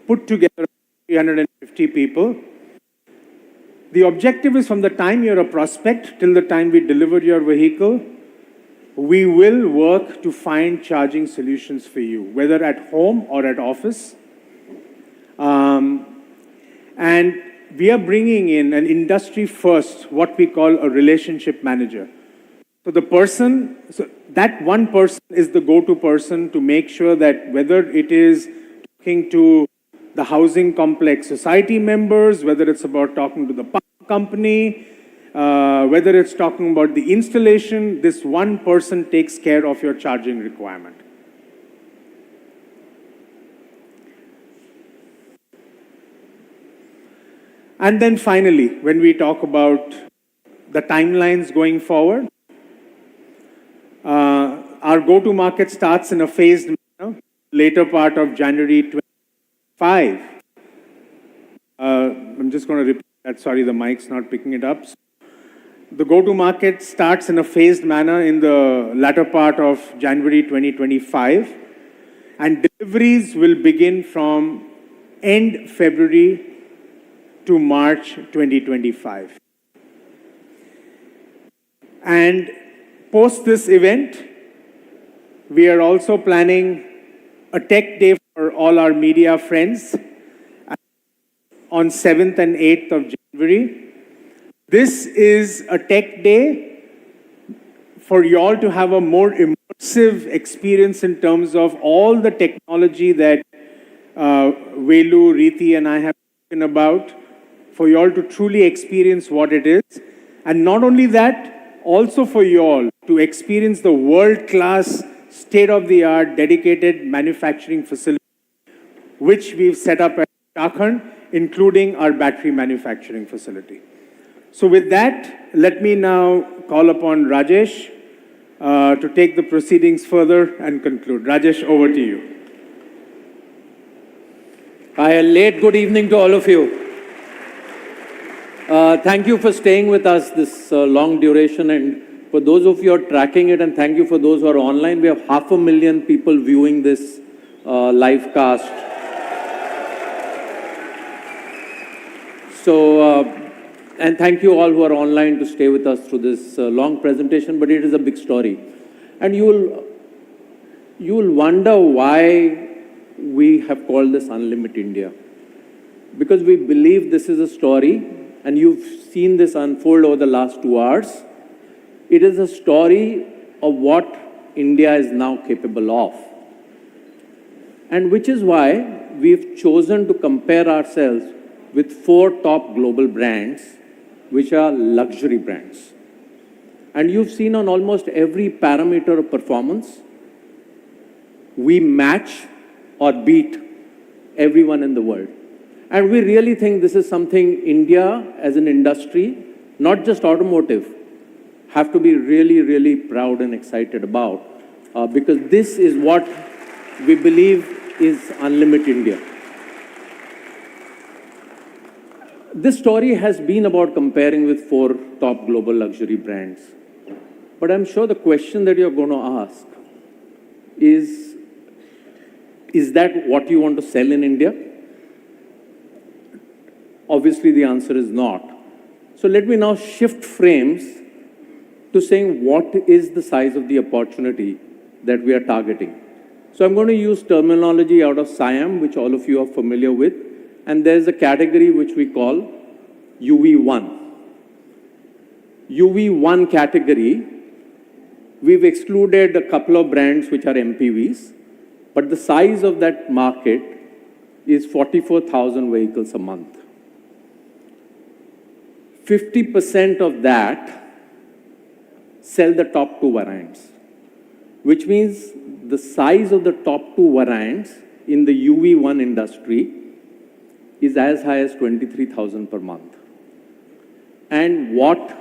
put together 350 people. The objective is, from the time you're a prospect till the time we deliver your vehicle, we will work to find charging solutions for you, whether at home or at office. And we are bringing in an industry first, what we call a relationship manager. So that one person is the go-to person to make sure that whether it is talking to the housing complex society members, whether it's about talking to the power company, whether it's talking about the installation, this one person takes care of your charging requirement. And then finally, when we talk about the timelines going forward, our go-to-market starts in a phased manner, later part of January 2025. I'm just going to repeat that. Sorry, the mic's not picking it up. The go-to-market starts in a phased manner in the latter part of January 2025, and deliveries will begin from end February to March 2025. And Post this event, we are also planning a tech day for all our media friends on 7th and 8th of January. This is a tech day for you all to have a more immersive experience in terms of all the technology that Velu, Riti, and I have spoken about, for you all to truly experience what it is. And not only that, also for you all to experience the world-class, state-of-the-art, dedicated manufacturing facility, which we've set up at Chakhand, including our battery manufacturing facility. So with that, let me now call upon Rajesh to take the proceedings further and conclude. Rajesh, over to you. Hi, a late good evening to all of you. Thank you for staying with us this long duration, and for those of you who are tracking it, and thank you for those who are online. We have 500,000 people viewing this live cast. So, and thank you all who are online to stay with us through this long presentation, but it is a big story. And you will wonder why we have called this Unlimit India. Because we believe this is a story, and you've seen this unfold over the last 2 hours. It is a story of what India is now capable of. And which is why we've chosen to compare ourselves with 4 top global brands, which are luxury brands. And you've seen on almost every parameter of performance, we match or beat everyone in the world. And we really think this is something India as an industry, not just automotive, have to be really, really proud and excited about, because this is what we believe is Unlimit India. This story has been about comparing with 4 top global luxury brands. But I'm sure the question that you're going to ask is that what you want to sell in India? Obviously, the answer is not. So let me now shift frames to saying what is the size of the opportunity that we are targeting. So I'm going to use terminology out of SIAM, which all of you are familiar with. And there's a category which we call UV1. UV1 category, we've excluded a couple of brands which are MPVs, but the size of that market is 44,000 vehicles a month. 50% of that sell the top 2 variants, which means the size of the top 2 variants in the UV1 industry is as high as 23,000 per month. And what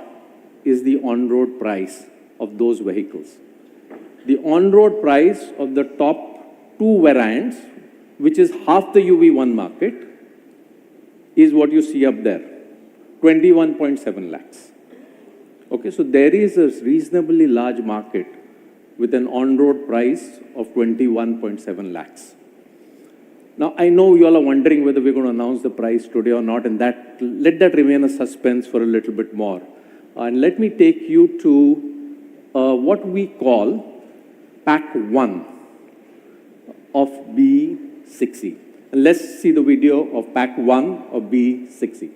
is the on-road price of those vehicles? The on-road price of the top 2 variants, which is half the UV1 market, is what you see up there, 21.7 lakhs. Okay, so there is a reasonably large market with an on-road price of 21.7 lakhs. Now, I know you all are wondering whether we're going to announce the price today or not, and let that remain a suspense for a little bit more. And let me take you to what we call Pack 1 of B60. And let's see the video of Pack 1 of B60.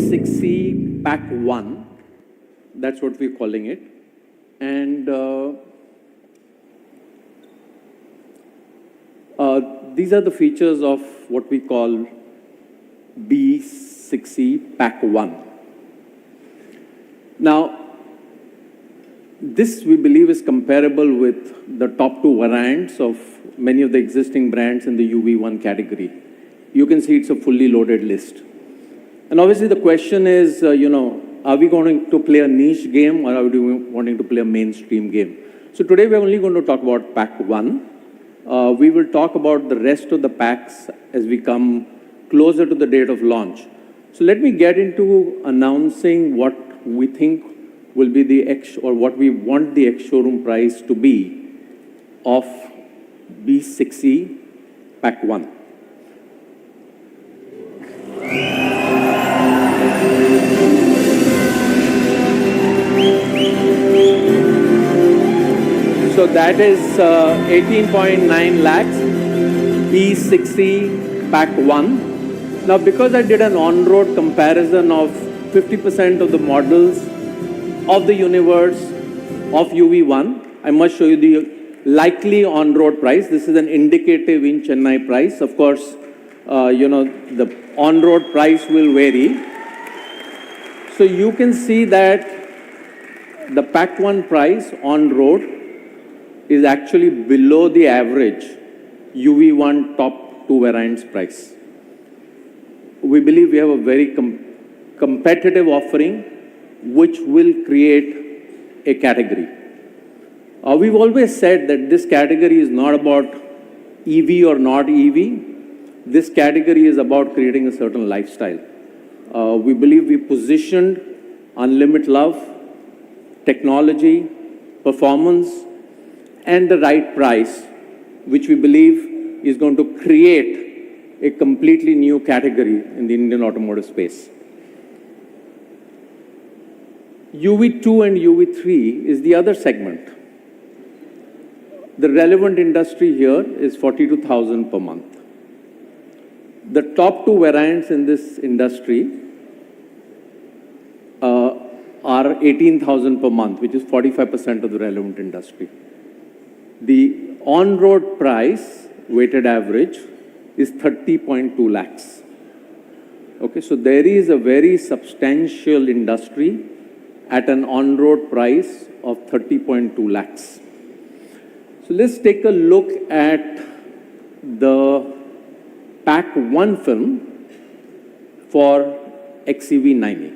B6C Pack 1. That's what we're calling it. And these are the features of what we call B6C Pack 1. Now, this we believe is comparable with the top two variants of many of the existing brands in the UV1 category. You can see it's a fully loaded list. And obviously the question is, are we going to play a niche game or are we wanting to play a mainstream game? So today we're only going to talk about Pack 1. We will talk about the rest of the packs as we come closer to the date of launch. So let me get into announcing what we think will be the what we want the ex-showroom price to be of B6E Pack 1. So that is 18.9 lakhs, B6E Pack 1. Now, because I did an on-road comparison of 50% of the models of the universe of UV1, I must show you the likely on-road price. This is an indicative in Chennai price. Of course, the on-road price will vary. So you can see that the Pack 1 price on-road is actually below the average UV1 top two variants price. We believe we have a very competitive offering which will create a category. We've always said that this category is not about EV or not EV. This category is about creating a certain lifestyle. We believe we positioned unlimited love, technology, performance, and the right price, which we believe is going to create a completely new category in the Indian automotive space. UV2 and UV3 is the other segment. The relevant industry here is 42,000 per month. The top two variants in this industry are 18,000 per month, which is 45% of the relevant industry. The on-road price, weighted average, is 30.2 lakhs. Okay, so there is a very substantial industry at an on-road price of 30.2 lakhs. So let's take a look at the Pack 1 film for XEV 9E.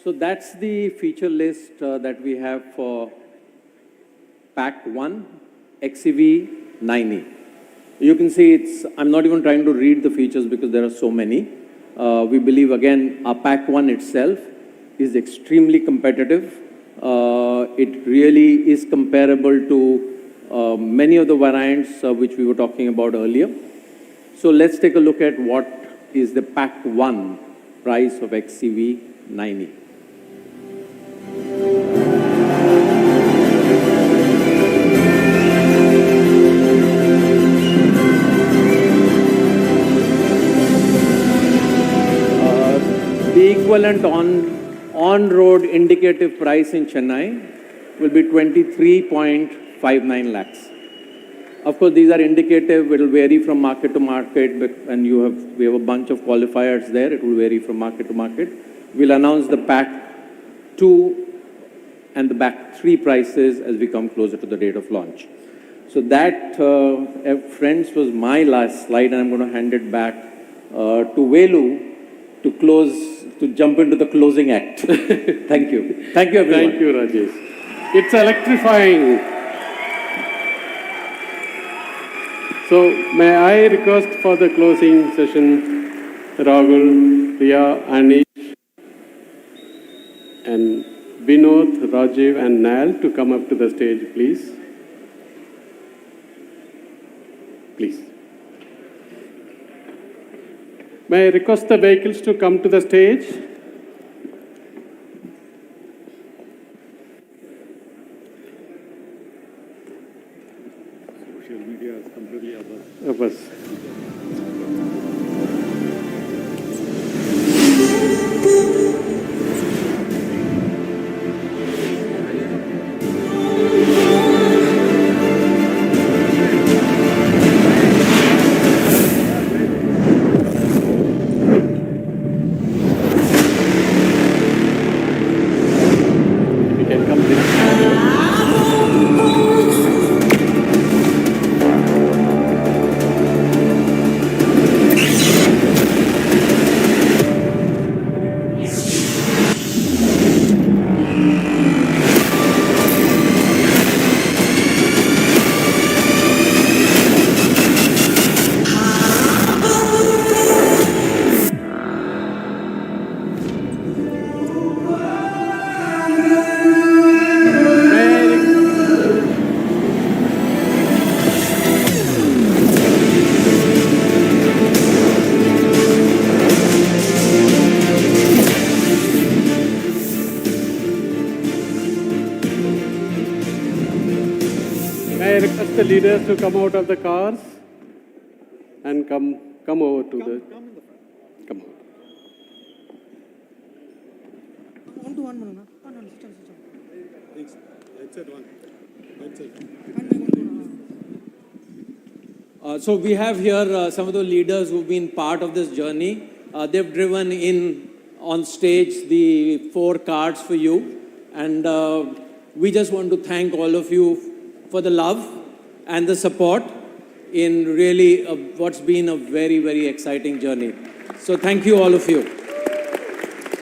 So that's the feature list that we have for Pack 1, XEV 9E. You can see I'm not even trying to read the features because there are so many. We believe, again, our Pack 1 itself is extremely competitive. It really is comparable to many of the variants which we were talking about earlier. So let's take a look at what is the Pack 1 price of XEV 9E. The equivalent on-road indicative price in Chennai will be 23.59 lakhs. Of course, these are indicative. It will vary from market to market, and we have a bunch of qualifiers there. It will vary from market to market. We'll announce the Pack 2 and the Pack 3 prices as we come closer to the date of launch. So that, friends, was my last slide, and I'm going to hand it back to Velu to jump into the closing act. Thank you. Thank you, everyone. Thank you, Rajesh. It's electrifying. So may I request for the closing session, Rahul, Priya, Anish, and Vinod, Rajiv, and Nal to come up to the stage, please. Please. May I request the vehicles to come to the stage? Social media is completely above us. May I request the leaders to come out of the cars and come over to the... Come over. So we have here some of the leaders who've been part of this journey. They've driven in on stage the 4 cars for you. And we just want to thank all of you for the love and the support in really what's been a very, very exciting journey. So thank you, all of you.